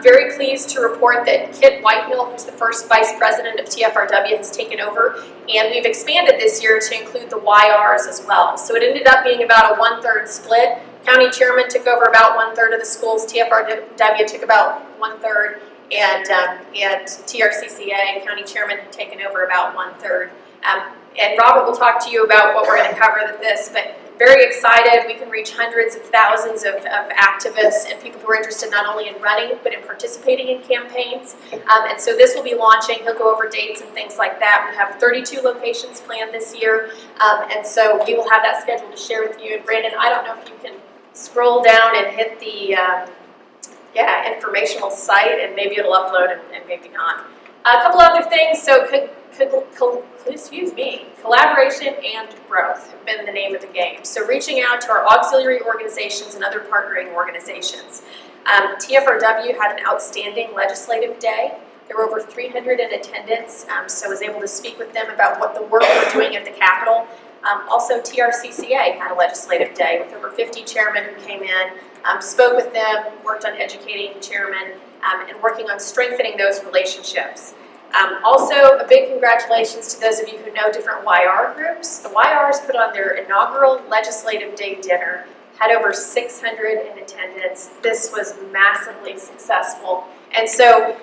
Very pleased to report that Kit Whitehill, who's the first vice president of TFRW, has taken over, and we've expanded this year to include the YRs as well. So it ended up being about a 1/3 split. County chairman took over about 1/3 of the schools, TFRW took about 1/3, and TRCCA, county chairman, had taken over about 1/3. And Robert will talk to you about what we're going to cover with this, but very excited. We can reach hundreds of thousands of activists and people who are interested not only in running, but in participating in campaigns. And so this will be launching. He'll go over dates and things like that. We have 32 locations planned this year, and so we will have that scheduled to share with you. And Brandon, I don't know if you can scroll down and hit the informational site, and maybe it'll upload and maybe not. A couple other things. So collaboration and growth have been the name of the game. So reaching out to our auxiliary organizations and other partnering organizations. TFRW had an outstanding legislative day. There were over 300 in attendance, so I was able to speak with them about what the work we're doing at the Capitol. Also, TRCCA had a legislative day with over 50 chairmen who came in, spoke with them, worked on educating chairmen, and working on strengthening those relationships. Also, a big congratulations to those of you who know different YR groups. The YRs put on their inaugural Legislative Day dinner, had over 600 in attendance. This was massively successful. And so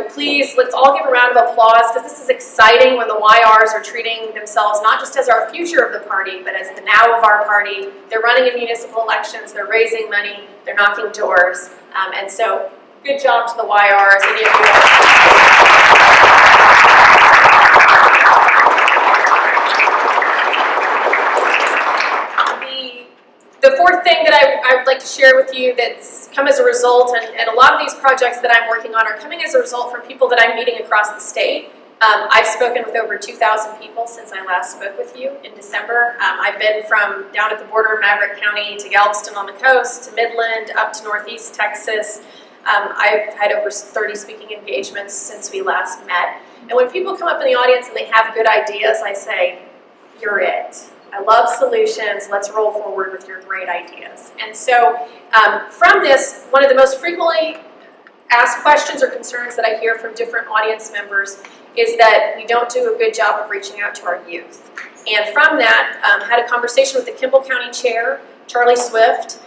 please, let's all give a round of applause, because this is exciting when the YRs are treating themselves not just as our future of the party, but as the now of our party. They're running in municipal elections, they're raising money, they're knocking doors. And so good job to the YRs. Any of you The fourth thing that I would like to share with you that's come as a result, and a lot of these projects that I'm working on are coming as a result from people that I'm meeting across the state. I've spoken with over 2,000 people since I last spoke with you in December. I've been from down at the border of Maverick County to Galveston on the coast, to Midland, up to Northeast Texas. I've had over 30 speaking engagements since we last met. And when people come up in the audience and they have good ideas, I say, you're it. I love solutions. Let's roll forward with your great ideas. And so from this, one of the most frequently asked questions or concerns that I hear from different audience members is that we don't do a good job of reaching out to our youth. And from that, had a conversation with the Kimball County Chair, Charlie Swift.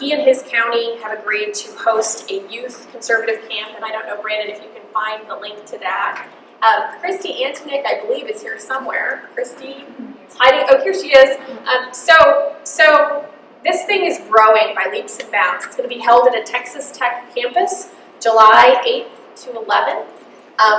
He and his county have agreed to host a youth conservative camp, and I don't know, Brandon, if you can find the link to that. Christy Antonick, I believe, is here somewhere. Christy is hiding. Oh, here she is. So this thing is growing by leaps and bounds. It's going to be held at a Texas Tech campus, July 8th to 11th.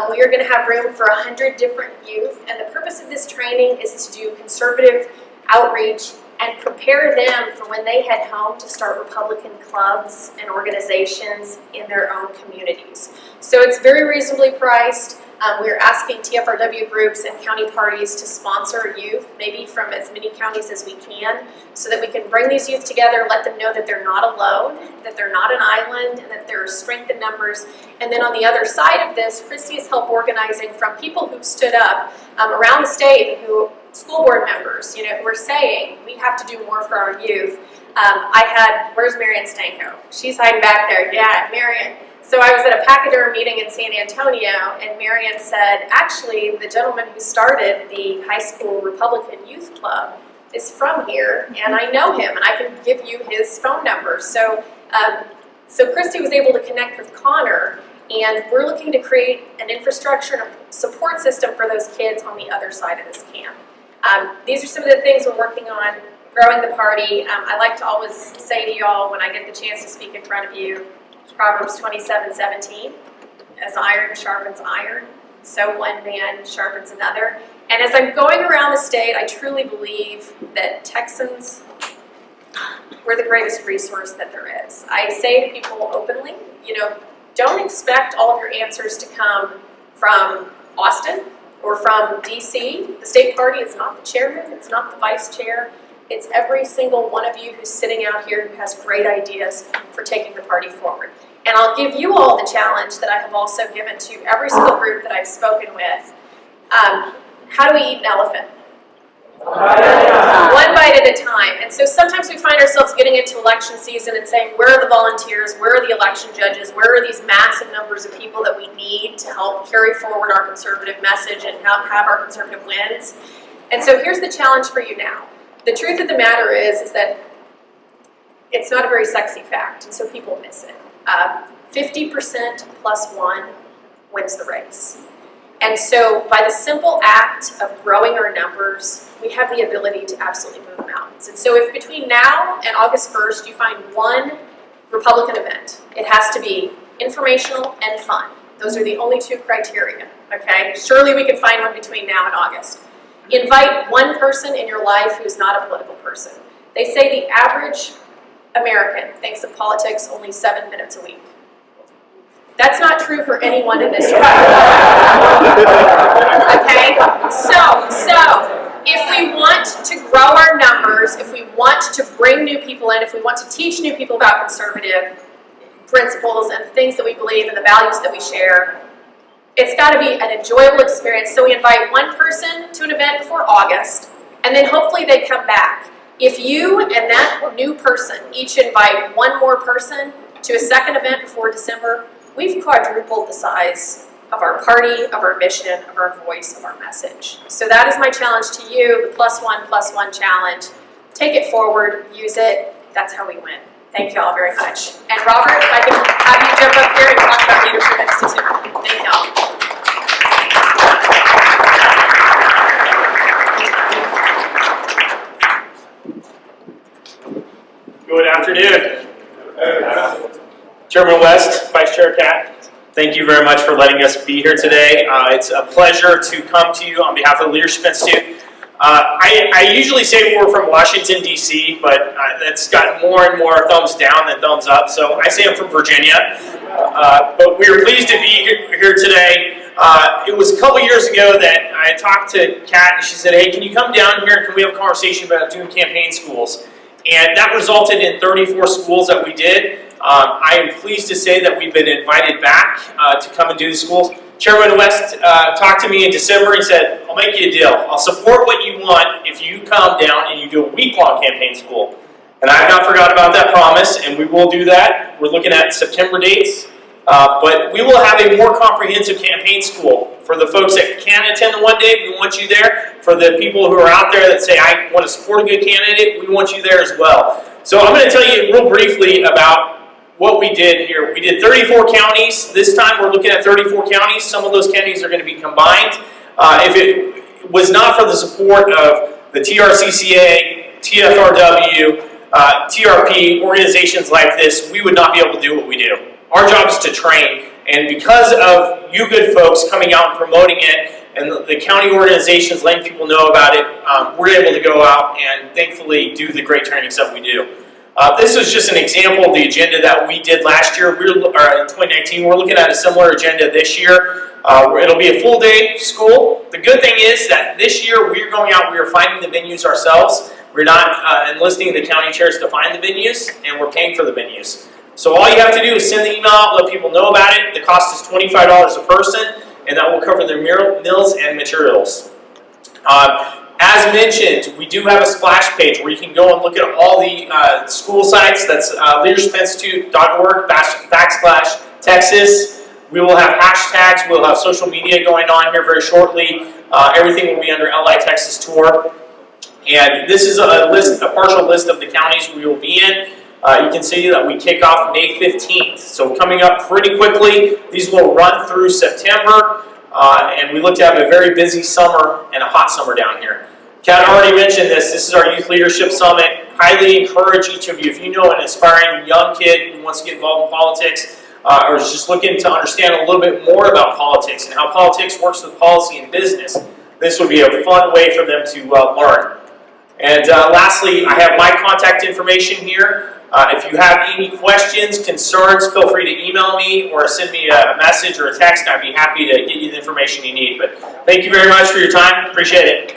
We are going to have room for 100 different youth, and the purpose of this training is to do conservative outreach and prepare them for when they head home to start Republican clubs and organizations in their own communities. So it's very reasonably priced. We're asking TFRW groups and county parties to sponsor youth, maybe from as many counties as we can, so that we can bring these youth together, let them know that they're not alone, that they're not an island, and that there is strength in numbers. And then on the other side of this, Christy has helped organizing from people who've stood up around the state, who school board members, who are saying we have to do more for our youth. Where's Marion Stanko? She's hiding back there. Yeah, Marion. So I was at a pachyderm meeting in San Antonio, and Marion said, actually, the gentleman who started the high school Republican Youth Club is from here, and I know him, and I can give you his phone number. So Christy was able to connect with Connor, and we're looking to create an infrastructure and a support system for those kids on the other side of this camp. These are some of the things we're working on, growing the party. I like to always say to y'all when I get the chance to speak in front of you, Proverbs 27:17, as iron sharpens iron, so one man sharpens another. And as I'm going around the state, I truly believe that Texans, we're the greatest resource that there is. I say to people openly, don't expect all of your answers to come from Austin or from DC. The state party is not the chairman, it's not the vice chair. It's every single one of you who's sitting out here who has great ideas for taking the party forward. And I'll give you all the challenge that I have also given to every single group that I've spoken with. How do we eat an elephant? One bite at a time. And so sometimes we find ourselves getting into election season and saying, where are the volunteers? Where are the election judges? Where are these massive numbers of people that we need to help carry forward our conservative message and have our conservative wins? And so here's the challenge for you now. The truth of the matter is that it's not a very sexy fact, and so people miss it. 50% plus one wins the race. And so by the simple act of growing our numbers, we have the ability to absolutely move mountains. And so if between now and August 1st you find one Republican event, it has to be informational and fun. Those are the only two criteria, okay? Surely we can find one between now and August. Invite one person in your life who's not a political person. They say the average American thinks of politics only 7 minutes a week. That's not true for anyone in this room. Okay? So if we want to grow our numbers, if we want to bring new people in, if we want to teach new people about conservative principles and things that we believe and the values that we share, it's got to be an enjoyable experience. So we invite one person to an event before August, and then hopefully they come back. If you and that new person each invite one more person to a second event before December, we've quadrupled the size of our party, of our mission, of our voice, of our message. So that is my challenge to you, the +1+1 challenge. Take it forward, use it, that's how we win. Thank you all very much. And Robert, if I can have you jump up here and talk about Leadership Institute. Thank you all. Good afternoon. Chairman West, Vice Chair Cat, thank you very much for letting us be here today. It's a pleasure to come to you on behalf of the Leadership Institute. I usually say we're from Washington, D.C., but that's got more and more thumbs down than thumbs up, so I say I'm from Virginia. But we are pleased to be here today It was a couple years ago that I talked to Kat, and she said, hey, can you come down here and can we have a conversation about doing campaign schools? And that resulted in 34 schools that we did. I am pleased to say that we've been invited back to come and do the schools. Chairman West talked to me in December. He said, I'll make you a deal. I'll support what you want if you come down and you do a week-long campaign school. And I have not forgot about that promise, and we will do that. We're looking at September dates. But we will have a more comprehensive campaign school. For the folks that can attend the one day, we want you there. For the people who are out there that say, I want to support a good candidate, we want you there as well. So I'm going to tell you real briefly about what we did here. We did 34 counties. This time we're looking at 34 counties. Some of those counties are going to be combined. If it was not for the support of the TRCCA, TFRW, TRP, organizations like this, we would not be able to do what we do. Our job is to train, and because of you good folks coming out and promoting it, and the county organizations letting people know about it, we're able to go out and thankfully do the great trainings that we do. This is just an example of the agenda that we did last year. In 2019, we're looking at a similar agenda this year. It'll be a full day school. The good thing is that this year we're going out, we are finding the venues ourselves. We're not enlisting the county chairs to find the venues, and we're paying for the venues. So all you have to do is send the email out, let people know about it. The cost is $25 a person, and that will cover their meals and materials. As mentioned, we do have a splash page where you can go and look at all the school sites. That's leadershipinstitute.org/Texas. We will have hashtags. We'll have social media going on here very shortly. Everything will be under LI Texas Tour. And this is a partial list of the counties we will be in. You can see that we kick off May 15th. So coming up pretty quickly. These will run through September. And we look to have a very busy summer and a hot summer down here. Kat already mentioned this. This is our Youth Leadership Summit. Highly encourage each of you, if you know an aspiring young kid who wants to get involved in politics, or is just looking to understand a little bit more about politics and how politics works with policy and business, this would be a fun way for them to learn. And lastly, I have my contact information here. If you have any questions, concerns, feel free to email me or send me a message or a text. I'd be happy to get you the information you need. But thank you very much for your time. Appreciate it.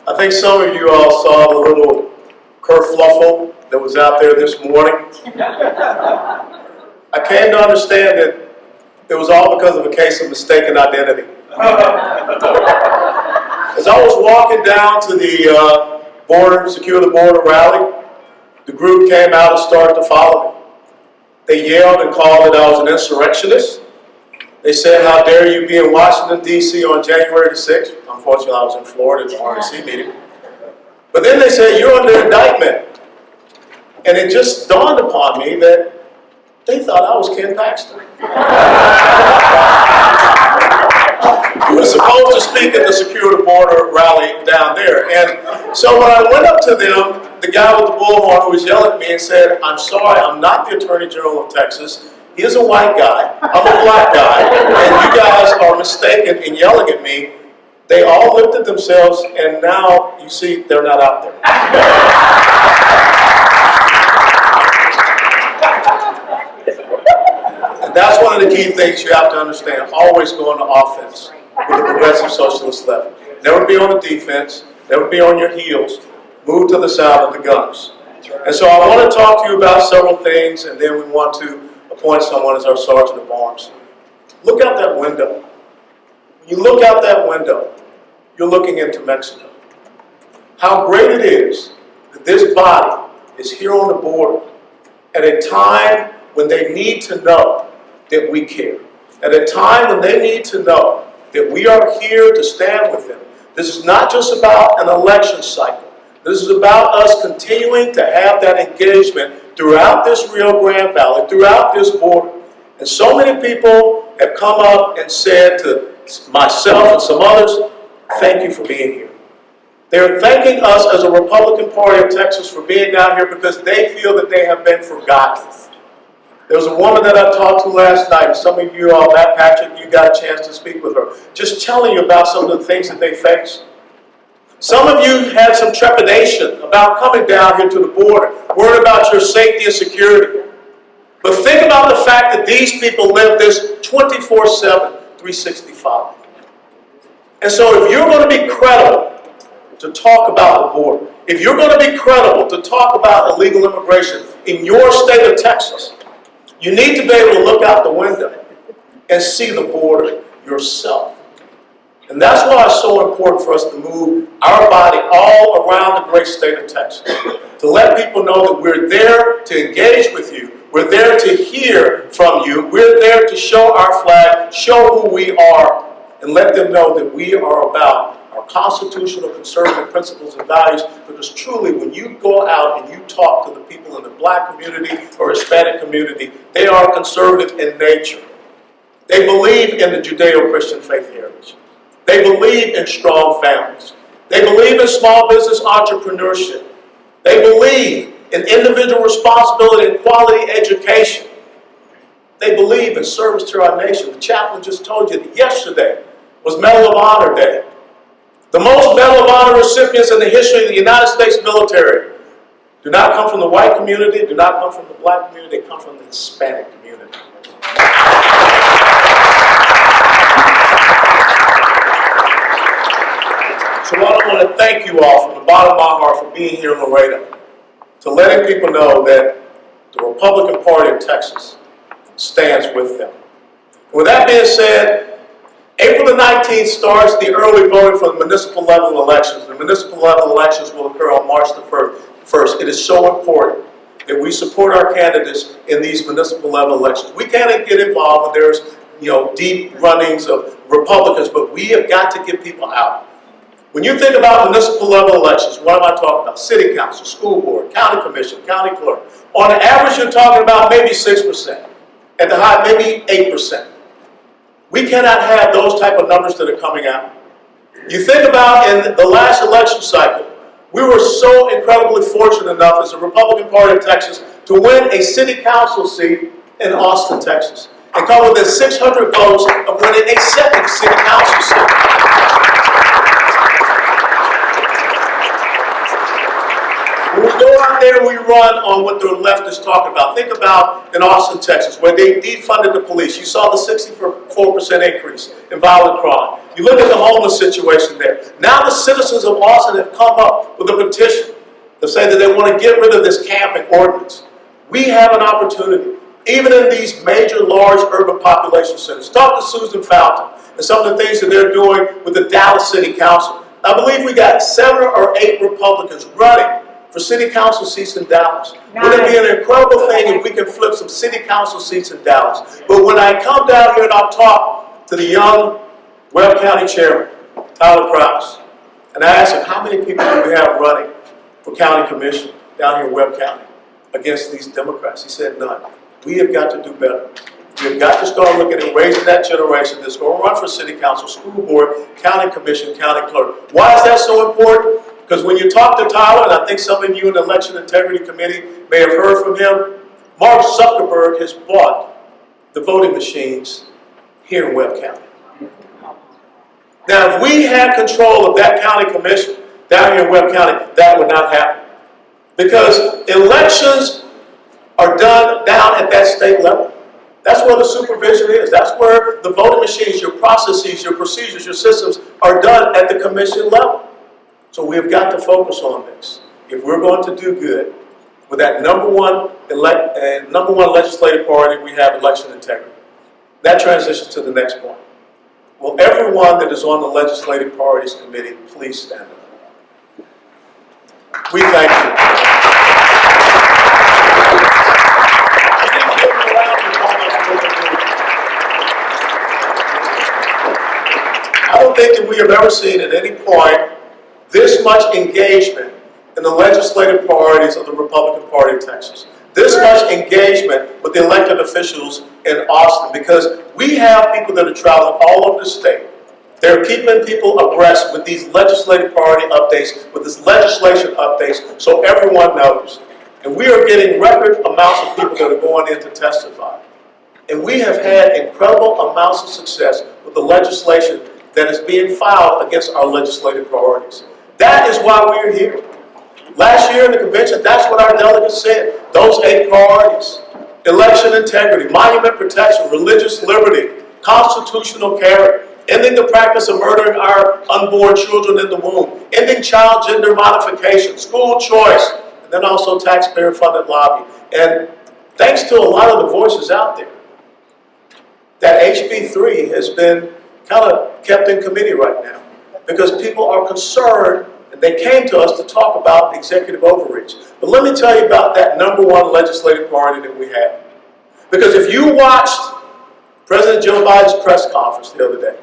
I think some of you all saw the little kerfluffle that was out there this morning. I came to understand that it was all because of a case of mistaken identity. As I was walking down to the Secure the Border rally, the group came out and started to follow me. They yelled and called that I was an insurrectionist. They said, how dare you be in Washington, D.C. on January the 6th. Unfortunately, I was in Florida at the RNC meeting. But then they said, you're under indictment. And it just dawned upon me that they thought I was Ken Paxton. He was supposed to speak at the Secure the Border rally down there. And so when I went up to them, the guy with the bullhorn who was yelling at me and said, I'm sorry, I'm not the Attorney General of Texas. He is a white guy. I'm a black guy. And you guys are mistaken in yelling at me. They all looked at themselves, and now, you see, they're not out there. And that's one of the key things you have to understand. Always go on the offense with the progressive socialist left. Never be on the defense. Never be on your heels. Move to the sound of the guns. And so I want to talk to you about several things, and then we want to appoint someone as our Sergeant of Arms. Look out that window. When you look out that window, you're looking into Mexico. How great it is that this body is here on the border at a time when they need to know that we care. At a time when they need to know that we are here to stand with them. This is not just about an election cycle. This is about us continuing to have that engagement throughout this Rio Grande Valley, throughout this border. And so many people have come up and said to myself and some others, thank you for being here. They're thanking us as a Republican Party of Texas for being down here because they feel that they have been forgotten. There was a woman that I talked to last night, and some of you all, Matt Patrick, you got a chance to speak with her, just telling you about some of the things that they face. Some of you had some trepidation about coming down here to the border, worried about your safety and security. But think about the fact that these people live this 24/7, 365. And so if you're going to be credible to talk about the border, if you're going to be credible to talk about illegal immigration in your state of Texas, you need to be able to look out the window and see the border yourself. And that's why it's so important for us to move our body all around the great state of Texas, to let people know that we're there to engage with you, we're there to hear from you, we're there to show our flag, show who we are, and let them know that we are about our constitutional conservative principles and values, because truly when you go out and you talk to the people in the Black community or Hispanic community, they are conservative in nature. They believe in the Judeo-Christian faith heritage. They believe in strong families. They believe in small business entrepreneurship. They believe in individual responsibility and quality education. They believe in service to our nation. The chaplain just told you that yesterday was Medal of Honor Day. The most Medal of Honor recipients in the history of the United States military do not come from the white community, do not come from the Black community, they come from the Hispanic community. So I want to thank you all from the bottom of my heart for being here in Laredo, to letting people know that the Republican Party of Texas stands with them. With that being said, April the 19th starts the early voting for the municipal level elections. The municipal level elections will occur on March the 1st. It is so important that we support our candidates in these municipal level elections. We can't get involved when there's deep runnings of Republicans, but we have got to get people out. When you think about municipal level elections, what am I talking about? City council, school board, county commission, county clerk. On average, you're talking about maybe 6%. At the high, maybe 8%. We cannot have those type of numbers that are coming out. You think about in the last election cycle, we were so incredibly fortunate enough as the Republican Party of Texas to win a city council seat in Austin, Texas, and come within 600 votes of winning a second city council seat. When we go out there and we run on what the left is talking about, think about in Austin, Texas, where they defunded the police. You saw the 64% increase in violent crime. You look at the homeless situation there. Now the citizens of Austin have come up with a petition to say that they want to get rid of this camping ordinance. We have an opportunity, even in these major, large urban population centers. Talk to Susan Fountain and some of the things that they're doing with the Dallas City Council. I believe we got 7 or 8 Republicans running for city council seats in Dallas. Wouldn't it be an incredible thing if we can flip some city council seats in Dallas? But when I come down here and I'll talk to the young Webb County Chairman, Tyler Krause, and I ask him, how many people do we have running for county commission down here in Webb County against these Democrats? He said none. We have got to do better. We have got to start looking at raising that generation that's going to run for city council, school board, county commission, county clerk. Why is that so important? Because when you talk to Tyler, and I think some of you in the Election Integrity Committee may have heard from him, Mark Zuckerberg has bought the voting machines here in Webb County. Now, if we had control of that county commission down here in Webb County, that would not happen. Because elections are done down at that state level. That's where the supervision is. That's where the voting machines, your processes, your procedures, your systems are done at the commission level. So we have got to focus on this. If we're going to do good with that number one legislative priority, we have election integrity. That transitions to the next point. Will everyone that is on the Legislative Priorities Committee please stand up? We thank you. I don't think that we have ever seen at any point this much engagement in the legislative priorities of the Republican Party of Texas. This much engagement with the elected officials in Austin, because we have people that are traveling all over the state. They're keeping people abreast with these legislative priority updates, with this legislation updates, so everyone knows. And we are getting record amounts of people that are going in to testify. And we have had incredible amounts of success with the legislation that is being filed against our legislative priorities. That is why we're here. Last year in the convention, that's what our delegates said. Those 8 priorities: election integrity, monument protection, religious liberty, constitutional character, ending the practice of murdering our unborn children in the womb, ending child gender modification, school choice, and then also taxpayer-funded lobby. And thanks to a lot of the voices out there, that HB3 has been kind of kept in committee right now because people are concerned, and they came to us to talk about executive overreach. But let me tell you about that #1 legislative priority that we have. Because if you watched President Joe Biden's press conference the other day,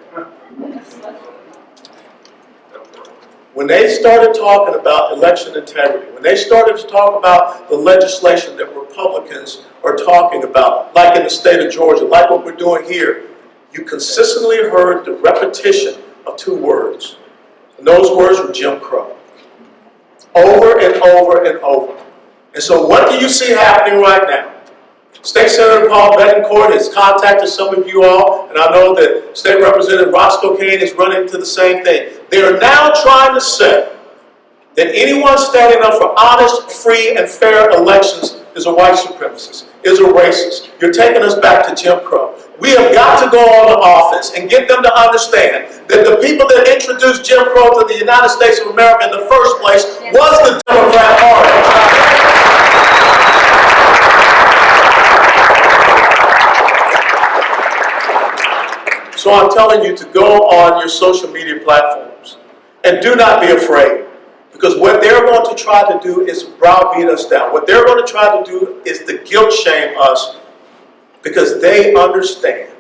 when they started talking about election integrity, when they started to talk about the legislation that Republicans are talking about, like in the state of Georgia, like what we're doing here, you consistently heard the repetition of 2 words. And those words were Jim Crow. Over and over and over. And so what do you see happening right now? State Senator Paul Betancourt has contacted some of you all, and I know that State Representative Roscoe Kane is running to the same thing. They are now trying to say that anyone standing up for honest, free, and fair elections is a white supremacist, is a racist. You're taking us back to Jim Crow. We have got to go on to offense and get them to understand that the people that introduced Jim Crow to the United States of America in the first place was the Democrat Party. So I'm telling you to go on your social media platforms and do not be afraid, because what they're going to try to do is browbeat us down. What they're going to try to do is to guilt shame us, because they understand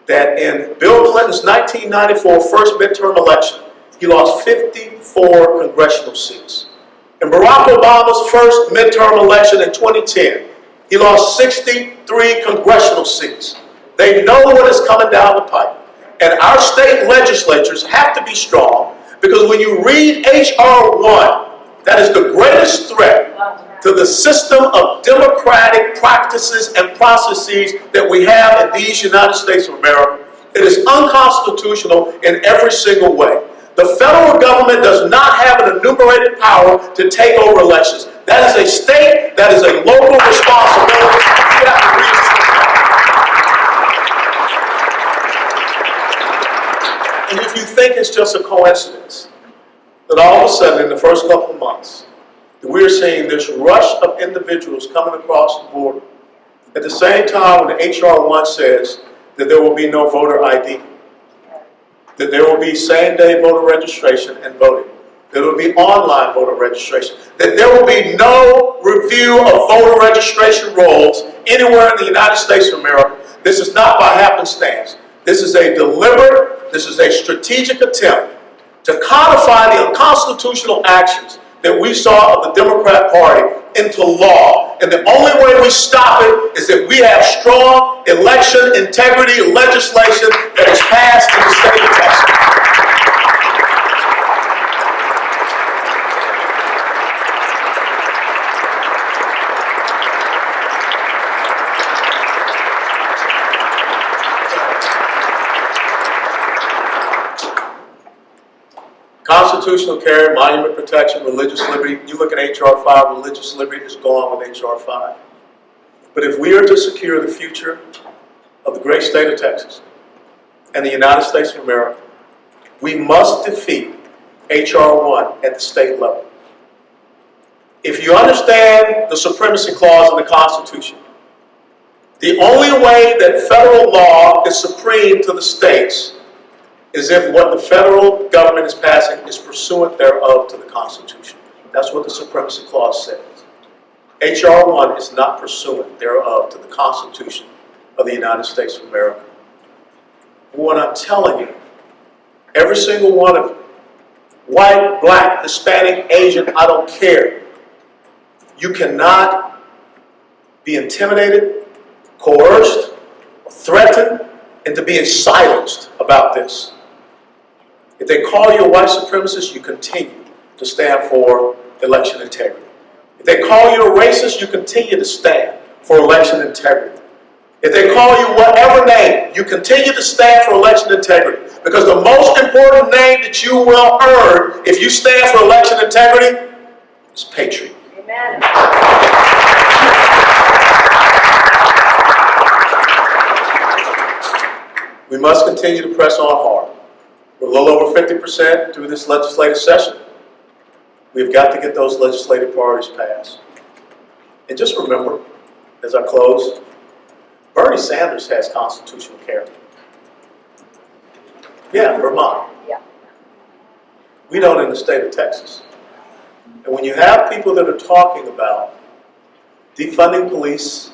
that in Bill Clinton's 1994 first midterm election, he lost 54 congressional seats. In Barack Obama's first midterm election in 2010, he lost 63 congressional seats. They know what is coming down the pipe. And our state legislatures have to be strong, because when you read H.R. 1, that is the greatest threat to the system of democratic practices and processes that we have in these United States of America. It is unconstitutional in every single way. The federal government does not have an enumerated power to take over elections. That is a state, that is a local responsibility. You have to read. And if you think it's just a coincidence that all of a sudden in the first couple of months that we're seeing this rush of individuals coming across the border, at the same time when the H.R. 1 says that there will be no voter ID, that there will be same-day voter registration and voting, that there will be online voter registration, that there will be no review of voter registration rolls anywhere in the United States of America. This is not by happenstance. This is a deliberate, this is a strategic attempt to codify the unconstitutional actions that we saw of the Democrat Party into law. And the only way we stop it is that we have strong election integrity legislation that is passed in the state of Texas. Constitutional carry, monument protection, religious liberty. You look at H.R. 5, religious liberty is gone with H.R. 5. But if we are to secure the future of the great state of Texas and the United States of America, we must defeat H.R. 1 at the state level. If you understand the supremacy clause in the Constitution, the only way that federal law is supreme to the states is if what the federal government is passing is pursuant thereof to the Constitution. That's what the Supremacy Clause says. H.R. 1 is not pursuant thereof to the Constitution of the United States of America. What I'm telling you, every single one of you, white, black, Hispanic, Asian, I don't care, you cannot be intimidated, coerced, threatened into being silenced about this. If they call you a white supremacist, you continue to stand for election integrity. If they call you a racist, you continue to stand for election integrity. If they call you whatever name, you continue to stand for election integrity. Because the most important name that you will earn if you stand for election integrity is patriot. Amen. We must continue to press on hard. We're a little over 50% through this legislative session. We've got to get those legislative priorities passed. And just remember, as I close, Bernie Sanders has constitutional character. Yeah, Vermont. Yeah. We don't in the state of Texas. And when you have people that are talking about defunding police,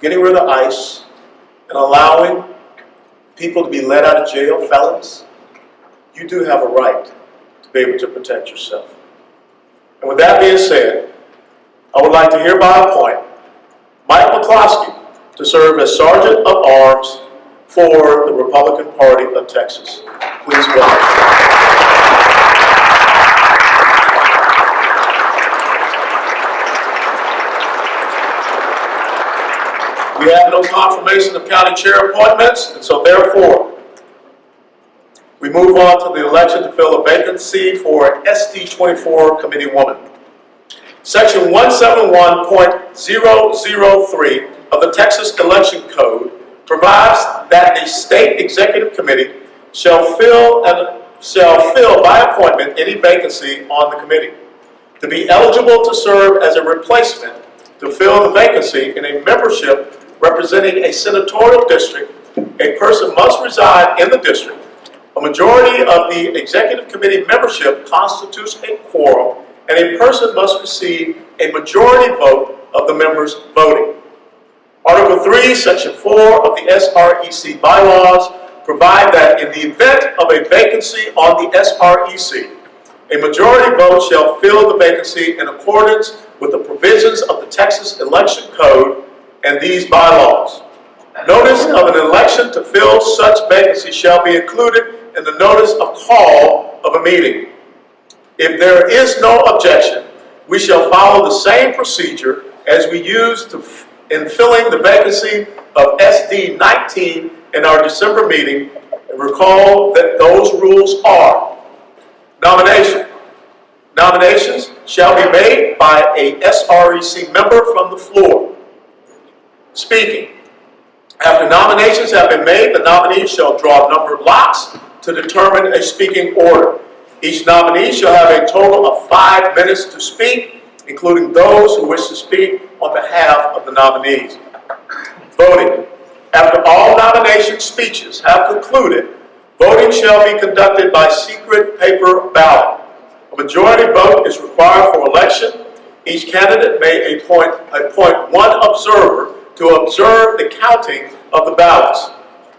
getting rid of ICE, and allowing people to be let out of jail, felons, you do have a right to be able to protect yourself. And with that being said, I would like to hereby appoint Mike McCloskey to serve as Sergeant of Arms for the Republican Party of Texas. Please welcome. We have no confirmation of county chair appointments, and so therefore, we move on to the election to fill a vacancy for SD 24 committee woman. Section 171.003 of the Texas Election Code provides that the state executive committee shall fill by appointment any vacancy on the committee. To be eligible to serve as a replacement to fill the vacancy in a membership representing a senatorial district, a person must reside in the district. A majority of the executive committee membership constitutes a quorum, and a person must receive a majority vote of the members voting. Article 3, Section 4 of the SREC bylaws provide that in the event of a vacancy on the SREC, a majority vote shall fill the vacancy in accordance with the provisions of the Texas Election Code and these bylaws. Notice of an election to fill such vacancy shall be included in the notice of call of a meeting. If there is no objection, we shall follow the same procedure as we used in filling the vacancy of SD 19 in our December meeting, and recall that those rules are: nomination. Nominations shall be made by a SREC member from the floor. Speaking. After nominations have been made, the nominee shall draw numbered lots to determine a speaking order. Each nominee shall have a total of 5 minutes to speak, including those who wish to speak on behalf of the nominees. Voting. After all nomination speeches have concluded, voting shall be conducted by secret paper ballot. A majority vote is required for election. Each candidate may appoint one observer to observe the counting of the ballots.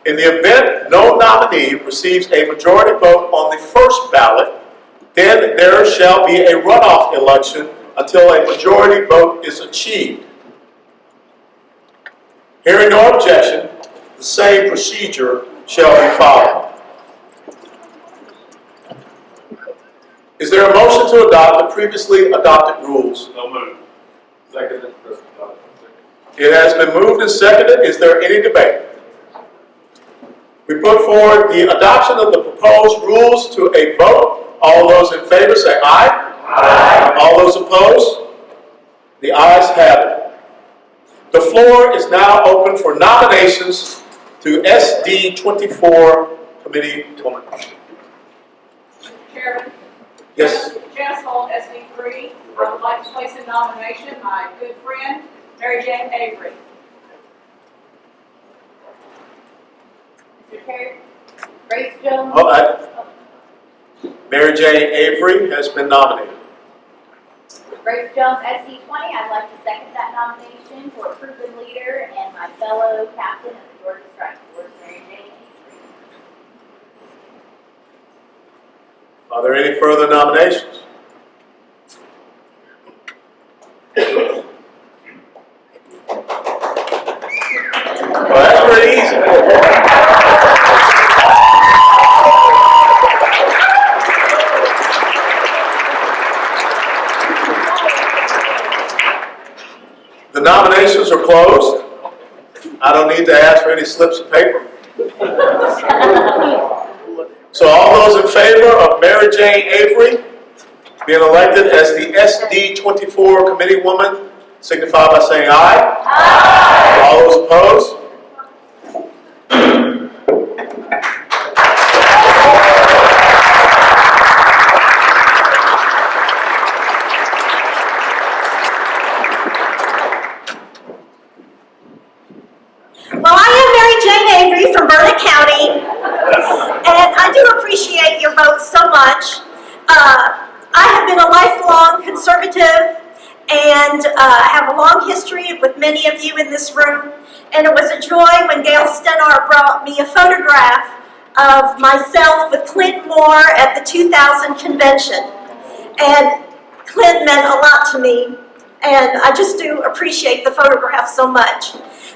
In the event no nominee receives a majority vote on the first ballot, then there shall be a runoff election until a majority vote is achieved. Hearing no objection, the same procedure shall be followed. Is there a motion to adopt the previously adopted rules? No move. Second. It has been moved and seconded. Is there any debate? We put forward the adoption of the proposed rules to a vote. All those in favor say aye. Aye. All those opposed? The ayes have it. The floor is now open for nominations to SD 24 committee woman. Chairman. Yes. Janice Holt, SD3. I would like to place in nomination my good friend, Mary Jane Avery. Mr. Chair, Grace Jones. Mary Jane Avery has been nominated. Grace Jones, SD20. I'd like to second that nomination for proven leader and my fellow captain of the Georgia Strike Force, Mary Jane Avery. Are there any further nominations? Well, that's pretty easy. The nominations are closed. I don't need to ask for any slips of paper. So all those in favor of Mary Jane Avery being elected as the SD24 committee woman, signify by saying aye. Aye. All those opposed? Well, I am Mary Jane Avery from Burnett County, and I do appreciate your vote so much. I have been a lifelong conservative and have a long history with many of you in this room, and it was a joy when Gail Stenar brought me a photograph of myself with Clint Moore at the 2000 convention. And Clint meant a lot to me, and I just do appreciate the photograph so much.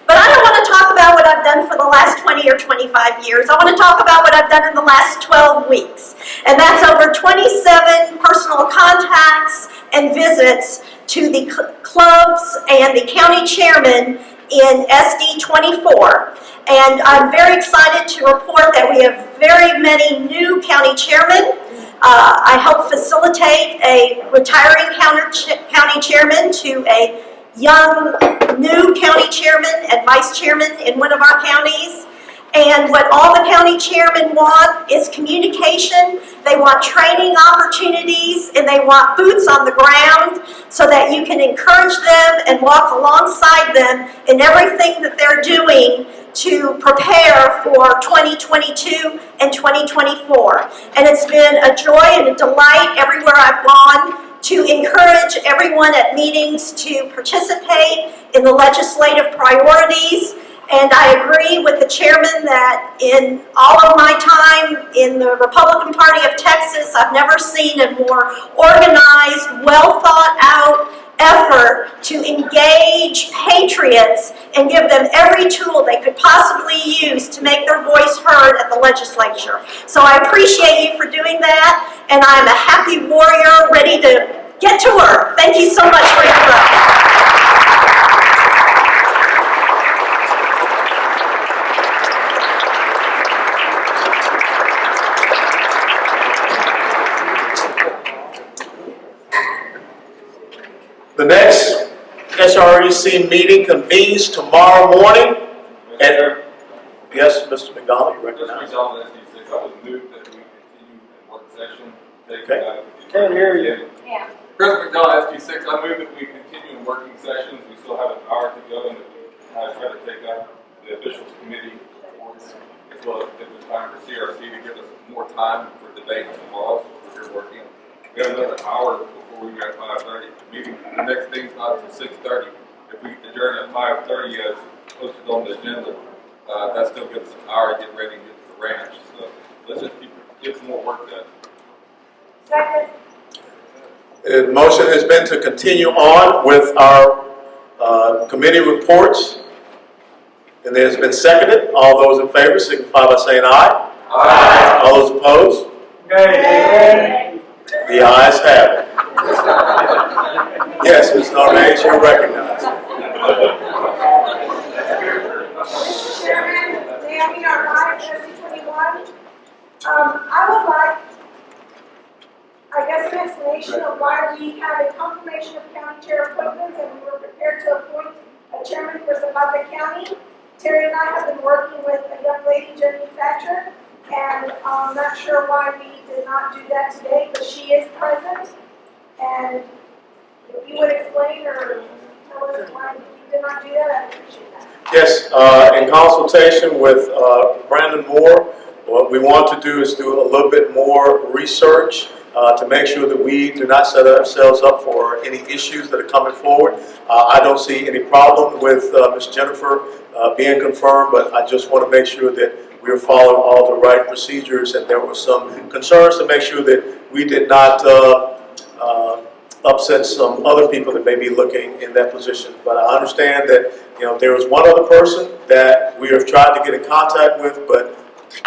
But I don't want to talk about what I've done for the last 20 or 25 years. I want to talk about what I've done in the last 12 weeks. And that's over 27 personal contacts and visits to the clubs and the county chairman in SD24. And I'm very excited to report that we have very many new county chairmen. I helped facilitate a retiring county chairman to a young new county chairman and vice chairman in one of our counties. And what all the county chairmen want is communication. They want training opportunities, and they want boots on the ground so that you can encourage them and walk alongside them in everything that they're doing to prepare for 2022 and 2024. And it's been a joy and a delight everywhere I've gone to encourage everyone at meetings to participate in the legislative priorities. And I agree with the chairman that in all of my time in the Republican Party of Texas, I've never seen a more organized, well thought out effort to engage patriots and give them every tool they could possibly use to make their voice heard at the legislature. So I appreciate you for doing that, and I'm a happy warrior ready to get to work. Thank you so much for your vote. The next SREC meeting convenes tomorrow morning. And yes, Mr. McDonald, you recognize. I was moved that we continue in work session. Okay. Can't hear you. Yeah. Chris McDonald, SG6, I move that we continue in working sessions. We still have an hour to go, and that we try to take up the officials committee reports, as well as if there's time for CRC to give us more time for debate tomorrow, so we're working. We have another hour before we get 5:30. Meeting, the next thing's not until 6:30. If we adjourn at 5:30 as posted on the agenda, that still gives us an hour to get ready and get to the ranch. So let's just get some more work done. Second. The motion has been to continue on with our committee reports. And it has been seconded. All those in favor signify by saying aye. Aye. All those opposed? Nay. The ayes have it. Yes, Ms. Narvaez, you're recognized. Mr. Chairman, Naomi Narvaez, SC21. I would like, I guess, an explanation of why we have a confirmation of county chair appointments and we were prepared to appoint a chairman for Zapata County. Terry and I have been working with a young lady, Jenny Thatcher, and I'm not sure why we did not do that today, but she is present. And if you would explain or tell us why you did not do that, I'd appreciate that. Yes, in consultation with Brandon Moore, what we want to do is do a little bit more research to make sure that we do not set ourselves up for any issues that are coming forward. I don't see any problem with Ms. Jennifer being confirmed, but I just want to make sure that we are following all the right procedures, and there were some concerns to make sure that we did not upset some other people that may be looking in that position. But I understand that, you know, there was one other person that we have tried to get in contact with, but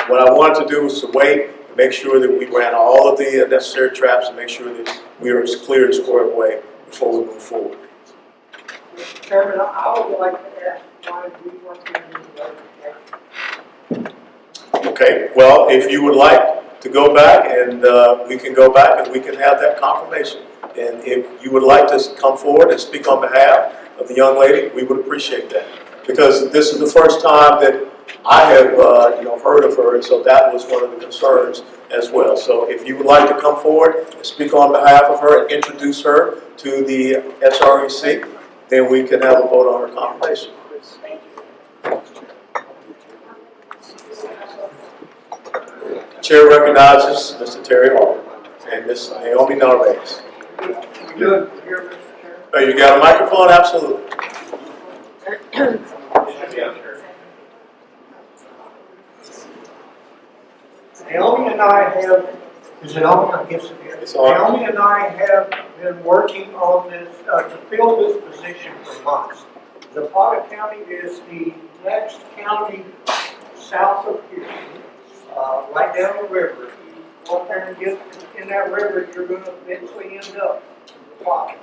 what I wanted to do was to wait and make sure that we ran all of the necessary traps and make sure that we are as clear and squared away before we move forward. Mr. Chairman, I would like to ask why we want to use the Okay, well, if you would like to go back, and we can go back and we can have that confirmation. And if you would like to come forward and speak on behalf of the young lady, we would appreciate that. Because this is the first time that I have heard of her, and so that was one of the concerns as well. So if you would like to come forward and speak on behalf of her and introduce her to the SREC, then we can have a vote on her confirmation. The chair recognizes Mr. Terry Hall and Ms. Naomi Narvaez. Good here, Mr. Chair. Oh, you got a microphone? Absolutely. Naomi and I have, is it on? I guess it is. It's on. Naomi and I have been working on this, to fill this position for months. Zapata County is the next county south of here, right down the river. You go up there and get in that river, you're going to eventually end up in Zapata.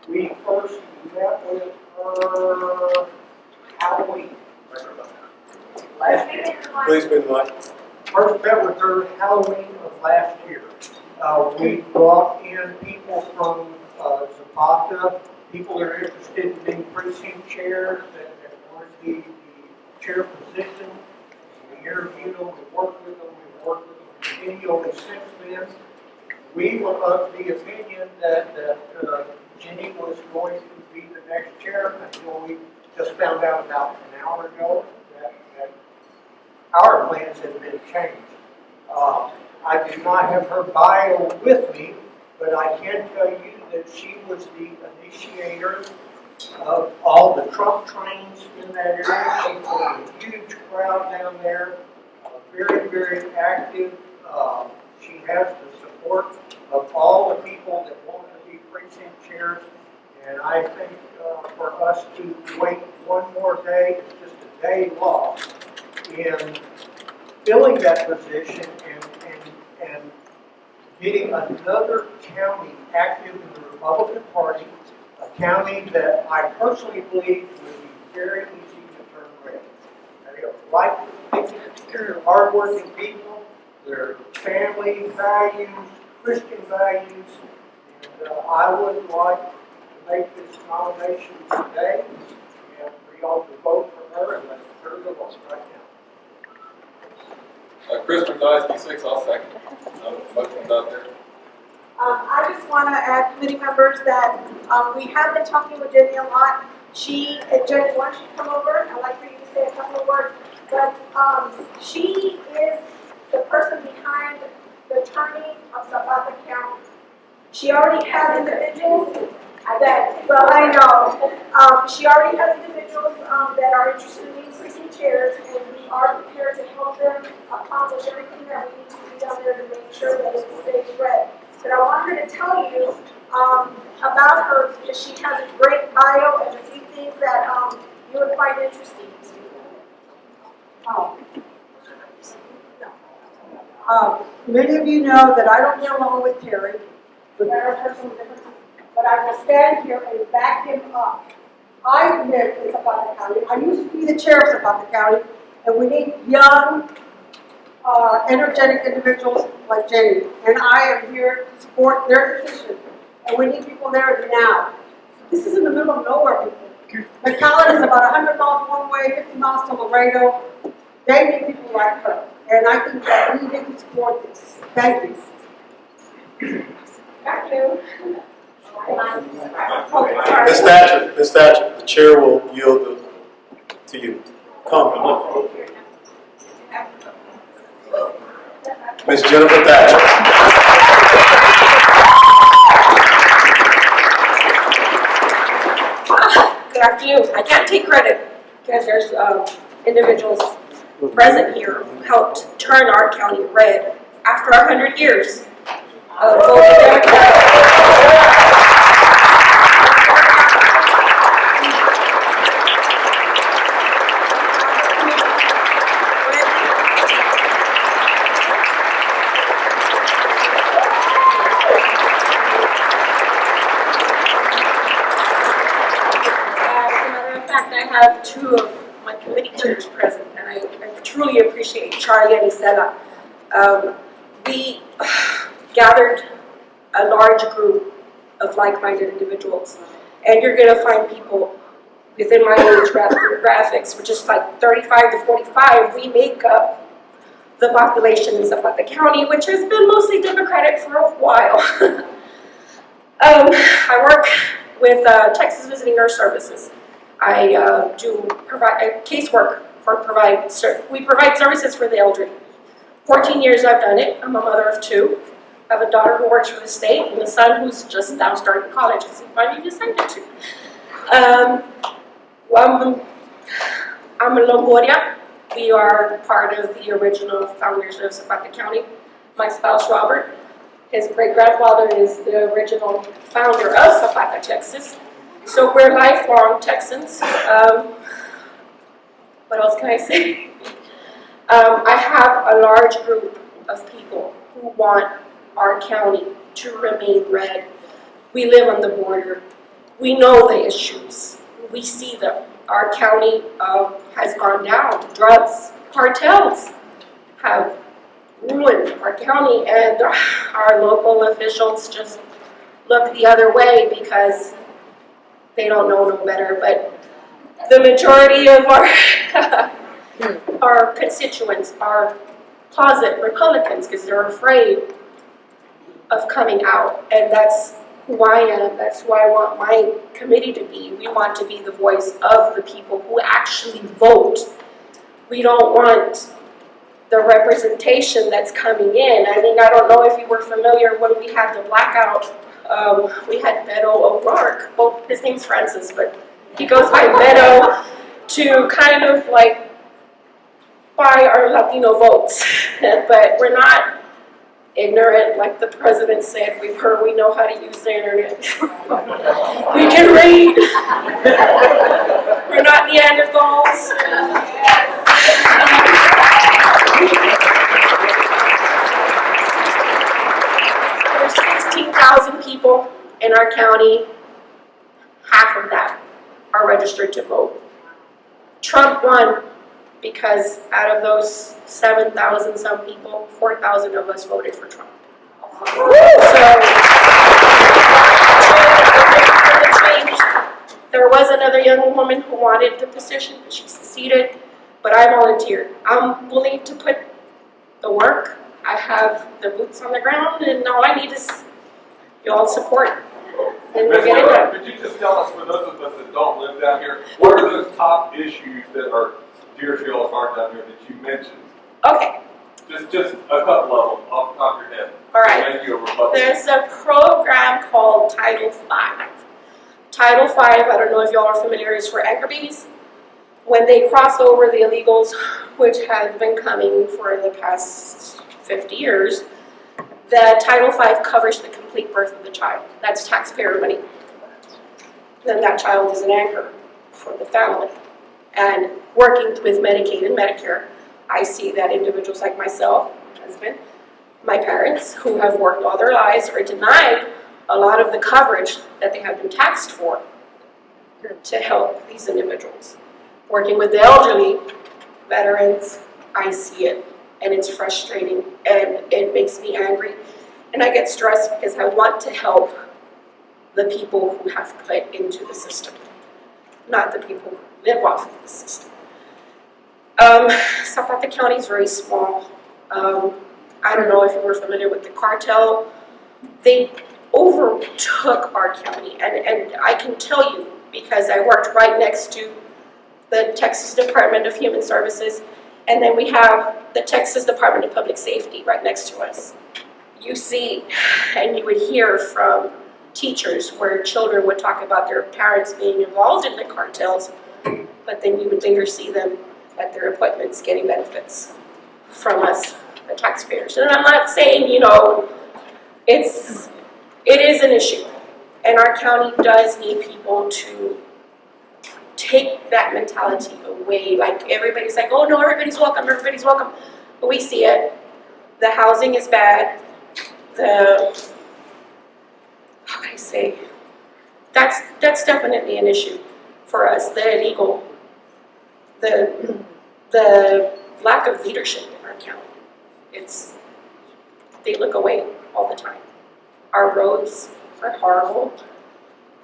We first met with her Halloween. Last year. Please be the mic. First met with her Halloween of last year. We brought in people from Zapata, people that are interested in being precinct chairs that want the chair position. We interviewed them, we worked with them, continually since then. We were of the opinion that Jenny was going to be the next chair until we just found out about an hour ago that our plans had been changed. I do not have her bio with me, but I can tell you that she was the initiator of all the truck trains in that area. She put a huge crowd down there, very, very active. She has the support of all the people that want to be precinct chairs, and I think for us to wait one more day, it's just a day lost in filling that position and getting another county active in the Republican Party, a county that I personally believe would be very easy to turn red. They are right people, they're hardworking people, they're family values, Christian values, and I would like to make this nomination today and for y'all to vote for her and let's her the vote right now. Chris McDonald, D6, I'll second. Motion's out there. I just want to add, committee members, that we have been talking with Jenny a lot. Jenny, why don't you come over? I'd like for you to say a couple of words. But she is the person behind the turning of Zapata County. She already has individuals that, well, I know. She already has individuals that are interested in being precinct chairs, and we are prepared to help them accomplish everything that we need to do down there to make sure that it stays red. But I want her to tell you about her, because she has a great bio and a few things that you would find interesting. Many of you know that I don't get along with Terry, but there are personal differences. But I will stand here and back him up. I live in Zapata County. I used to be the chair of Zapata County, and we need young, energetic individuals like Jenny. And I am here to support their position. And we need people there now. This is in the middle of nowhere, people. McAllen is about 100 miles one way, 50 miles to Laredo. They need people like her. And I think that we need to support this. Thank you. Thank you. Ms. Thatcher, the chair will yield to you. Come. Ms. Jennifer Thatcher. Good afternoon. I can't take credit because there's individuals present here who helped turn our county red after 100 years of voting Democrat. As a matter of fact, I have two of my committee chairs present, and I truly appreciate Charlie and Isela. We gathered a large group of like-minded individuals, and you're going to find people within my age demographics, which is like 35 to 45. We make up the population in Zapata County, which has been mostly Democratic for a while. I work with Texas Visiting Nurse Services. I do provide casework we provide services for the elderly. 14 years I've done it. I'm a mother of 2. I have a daughter who works for the state and a son who's just now starting college. It's funny to send it to. I'm a Longoria. We are part of the original founders of Zapata County. My spouse, Robert, his great-grandfather is the original founder of Zapata, Texas. So we're lifelong Texans. What else can I say? I have a large group of people who want our county to remain red. We live on the border. We know the issues. We see them. Our county has gone down. Drugs, cartels have ruined our county, and our local officials just look the other way because they don't know no better. But the majority of our constituents are closet Republicans because they're afraid of coming out, and that's who I am. That's who I want my committee to be. We want to be the voice of the people who actually vote. We don't want the representation that's coming in. I mean, I don't know if you were familiar when we had the blackout. We had Beto O'Rourke. Well, his name's Francis, but he goes by Beto to kind of like buy our Latino votes. But we're not ignorant, like the president said. We've heard we know how to use the internet. We can read. We're not Neanderthals. There's 16,000 people in our county. Half of that are registered to vote. Trump won because out of those 7,000 some people, 4,000 of us voted for Trump. So, there was another young woman who wanted the position. She succeeded, but I volunteered. I'm willing to put the work. I have the boots on the ground, and all I need is y'all support. And we'll get it done. Could you just tell us, for those of us that don't live down here, what are those top issues that are dear to y'all's heart down here that you mentioned? Okay. Just a couple of them off the top of your head. All right. Thank you, Republican. There's a program called Title V. Title V, I don't know if y'all are familiar, is for anchor babies. When they cross over the illegals, which have been coming for the past 50 years, the Title V covers the complete birth of the child. That's taxpayer money. Then that child is an anchor for the family. And working with Medicaid and Medicare, I see that individuals like myself, my husband, my parents, who have worked all their lives, are denied a lot of the coverage that they have been taxed for to help these individuals. Working with the elderly, veterans, I see it, and it's frustrating, and it makes me angry, and I get stressed because I want to help the people who have put into the system, not the people who live off of the system. Zapata County is very small. I don't know if you were familiar with the cartel. They overtook our county, and I can tell you because I worked right next to the Texas Department of Human Services, and then we have the Texas Department of Public Safety right next to us. You see, and you would hear from teachers where children would talk about their parents being involved in the cartels, but then you would later see them at their appointments getting benefits from us, the taxpayers. And I'm not saying, you know, it is an issue, and our county does need people to take that mentality away. Like everybody's like, oh no, everybody's welcome, but we see it. The housing is bad. How can I say? That's definitely an issue for us. The illegal, the lack of leadership in our county. They look away all the time. Our roads are horrible.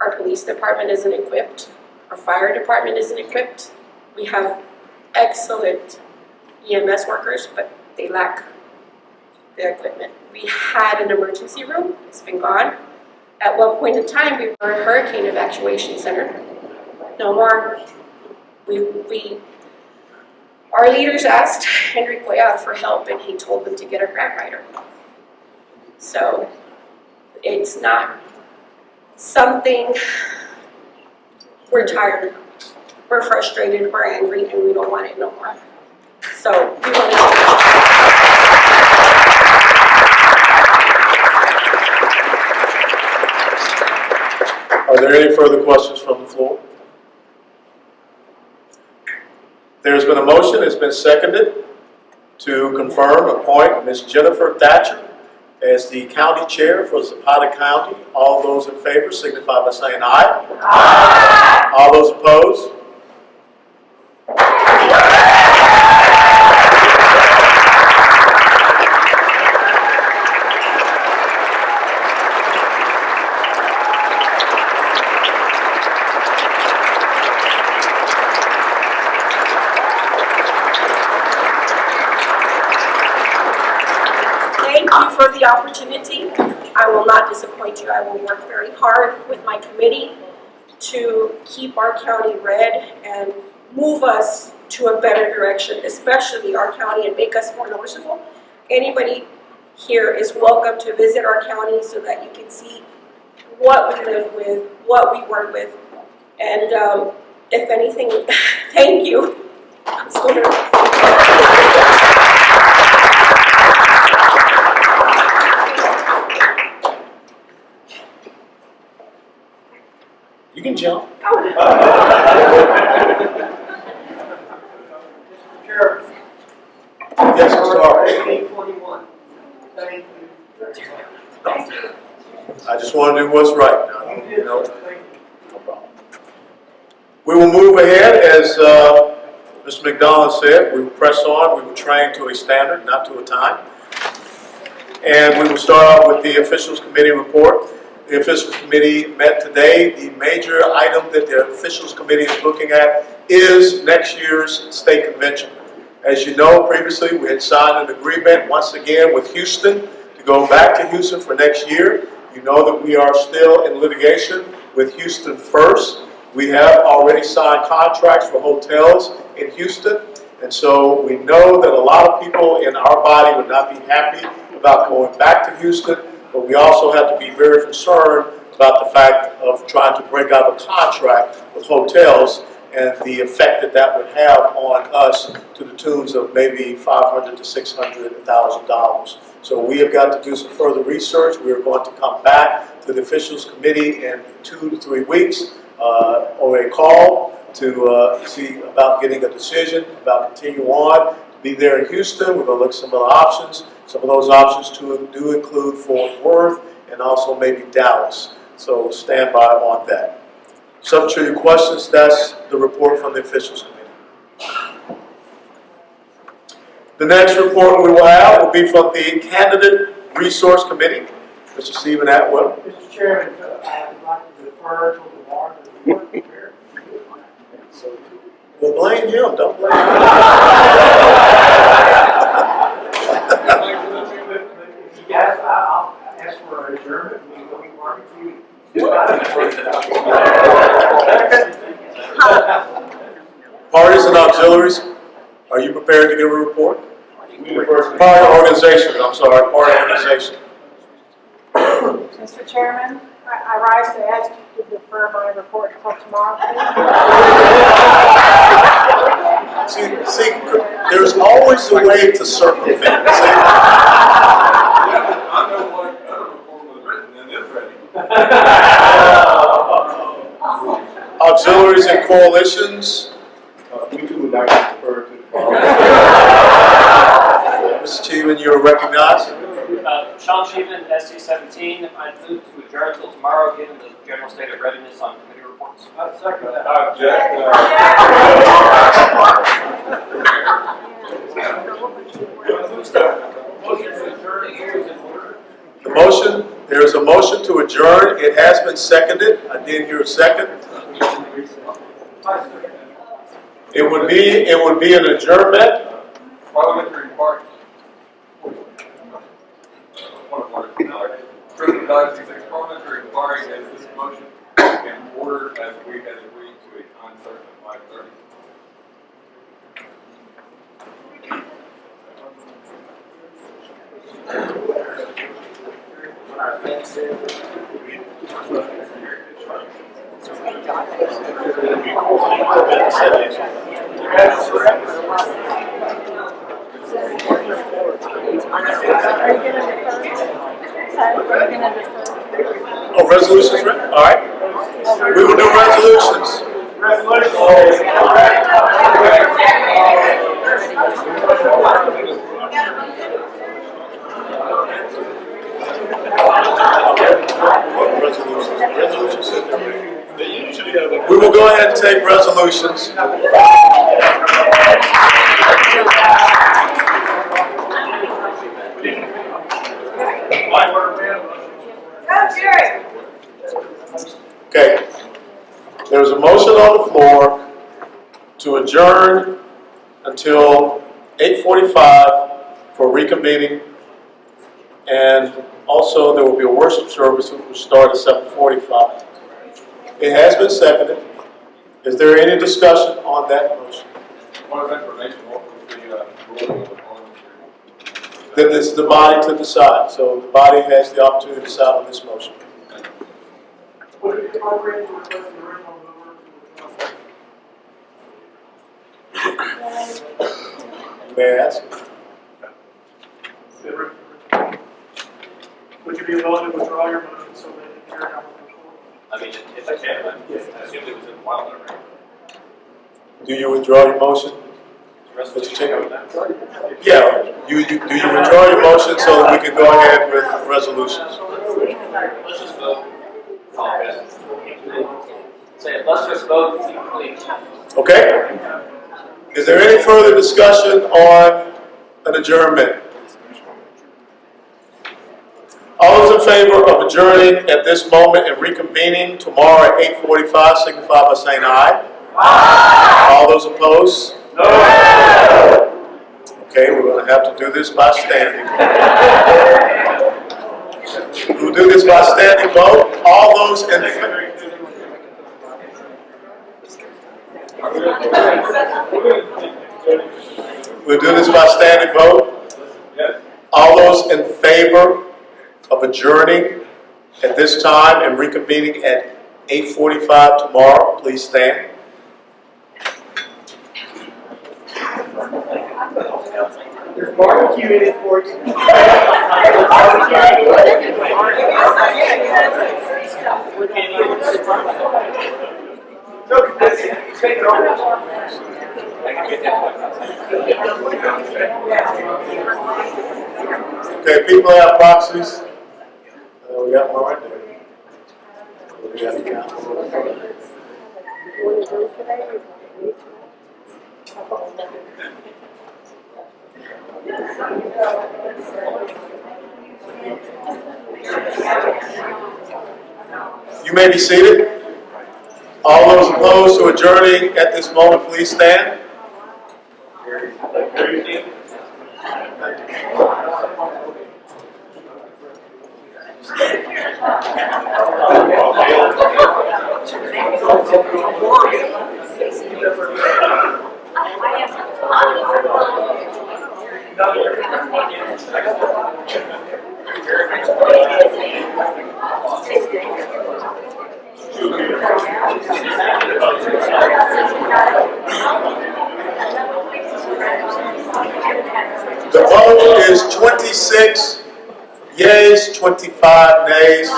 Our police department isn't equipped. Our fire department isn't equipped. We have excellent EMS workers, but they lack the equipment. We had an emergency room, it's been gone. At one point in time, we were a hurricane evacuation center. No more. Our leaders asked Henry Cuellar for help, and he told them to get a grant writer. So it's not something, we're tired, we're frustrated, we're angry, and we don't want it no more. So we want to. Are there any further questions from the floor? There's been a motion, it's been seconded to confirm, appoint Ms. Jennifer Thatcher as the county chair for Zapata County. All those in favor signify by saying aye. Aye. All those opposed? Thank you for the opportunity. I will not disappoint you. I will work very hard with my committee to keep our county red and move us to a better direction, especially our county, and make us more noticeable. Anybody here is welcome to visit our county so that you can see what we live with, what we work with, and if anything, thank you. I'm so nervous. You can jump. Chair, Yes, Mr. Hart. 1821. Thank you. I just want to do what's right now. You know, no problem. We will move ahead, as Mr. McDonald said. We will press on. We will train to a standard, not to a time. And we will start off with the Officials Committee report. The Officials Committee met today. The major item that the Officials Committee is looking at is next year's state convention. As you know, previously we had signed an agreement once again with Houston to go back to Houston for next year. You know that we are still in litigation with Houston First. We have already signed contracts for hotels in Houston, and so we know that a lot of people in our body would not be happy about going back to Houston, but we also have to be very concerned about the fact of trying to break out a contract with hotels and the effect that that would have on us to the tunes of maybe $500,000 to $600,000. So we have got to do some further research. We are going to come back to the Officials Committee in 2 to 3 weeks or a call to see about getting a decision about continuing on. Be there in Houston. We're going to look at some other options. Some of those options do include Fort Worth and also maybe Dallas. So stand by on that. Subject to your questions, that's the report from the Officials Committee. The next report we will have will be from the Candidate Resource Committee, Mr. Stephen Atwell. Mr. Chairman, I would like to defer to the board of the report prepared. Well, blame him, don't blame Yes, I'll ask for an adjournment. We will be barbecue. Parties and auxiliaries, are you prepared to give a report? Party organizations, I'm sorry, party organization. Mr. Chairman, I rise to ask you to defer my report until tomorrow. See, there's always a way to circumvent. I know what other report was written and it's ready. Auxiliaries and coalitions. We too would like to defer to the Mr. Cheevan, you're recognized. Sean Cheevan, SC17. I move to adjourn until tomorrow, given the general state of readiness on committee reports. Object. The motion, there is a motion to adjourn. It has been seconded. I didn't hear a second. It would be an adjournment. Parliamentary Park. President Dodson says parliamentary inquiry has this motion in order as we had agreed to a time certain of 5:30. Oh, resolutions, all right. We will do resolutions. We will go ahead and take resolutions. Okay. There's a motion on the floor to adjourn until 8:45 for reconvening. And also there will be a worship service which will start at 7:45. It has been seconded. Is there any discussion on that motion? One of information, what was the ruling of the parliamentary? That it's the body to decide. So the body has the opportunity to decide on this motion. Would it be appropriate to request the original mover to May I ask? Would you be willing to withdraw your motion so that it can carry on with the court? I mean, if I can, I assumed it was in the file already. Do you withdraw your motion? Mr. Chairman? Yeah, do you withdraw your motion so that we can go ahead with resolutions? Let's just vote. Say, let's just vote, please. Okay? Is there any further discussion on an adjournment? All those in favor of adjourning at this moment and reconvening tomorrow at 8:45 signify by saying aye. Aye. All those opposed? No. Okay, we're going to have to do this by standing. We'll do this by standing vote. All those in favor. We'll do this by standing vote. All those in favor of adjourning at this time and reconvening at 8:45 tomorrow, please stand. There's barbecue in it for you. Okay, people have proxies. We got one right there. We got the count. You may be seated. All those opposed to adjourning at this moment, please stand. The vote is 26 yeas, 25 nays.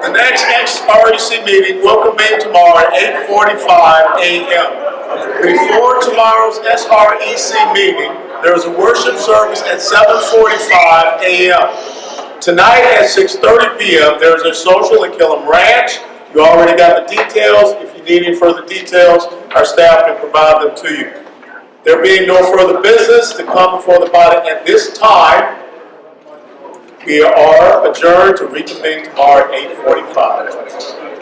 The next SREC meeting will convene tomorrow at 8:45 a.m. Before tomorrow's SREC meeting, there is a worship service at 7:45 a.m. Tonight at 6:30 p.m., there's a social at Killam Ranch. You already got the details. If you need any further details, our staff can provide them to you. There being no further business to come before the body at this time, we are adjourned to reconvene tomorrow at 8:45.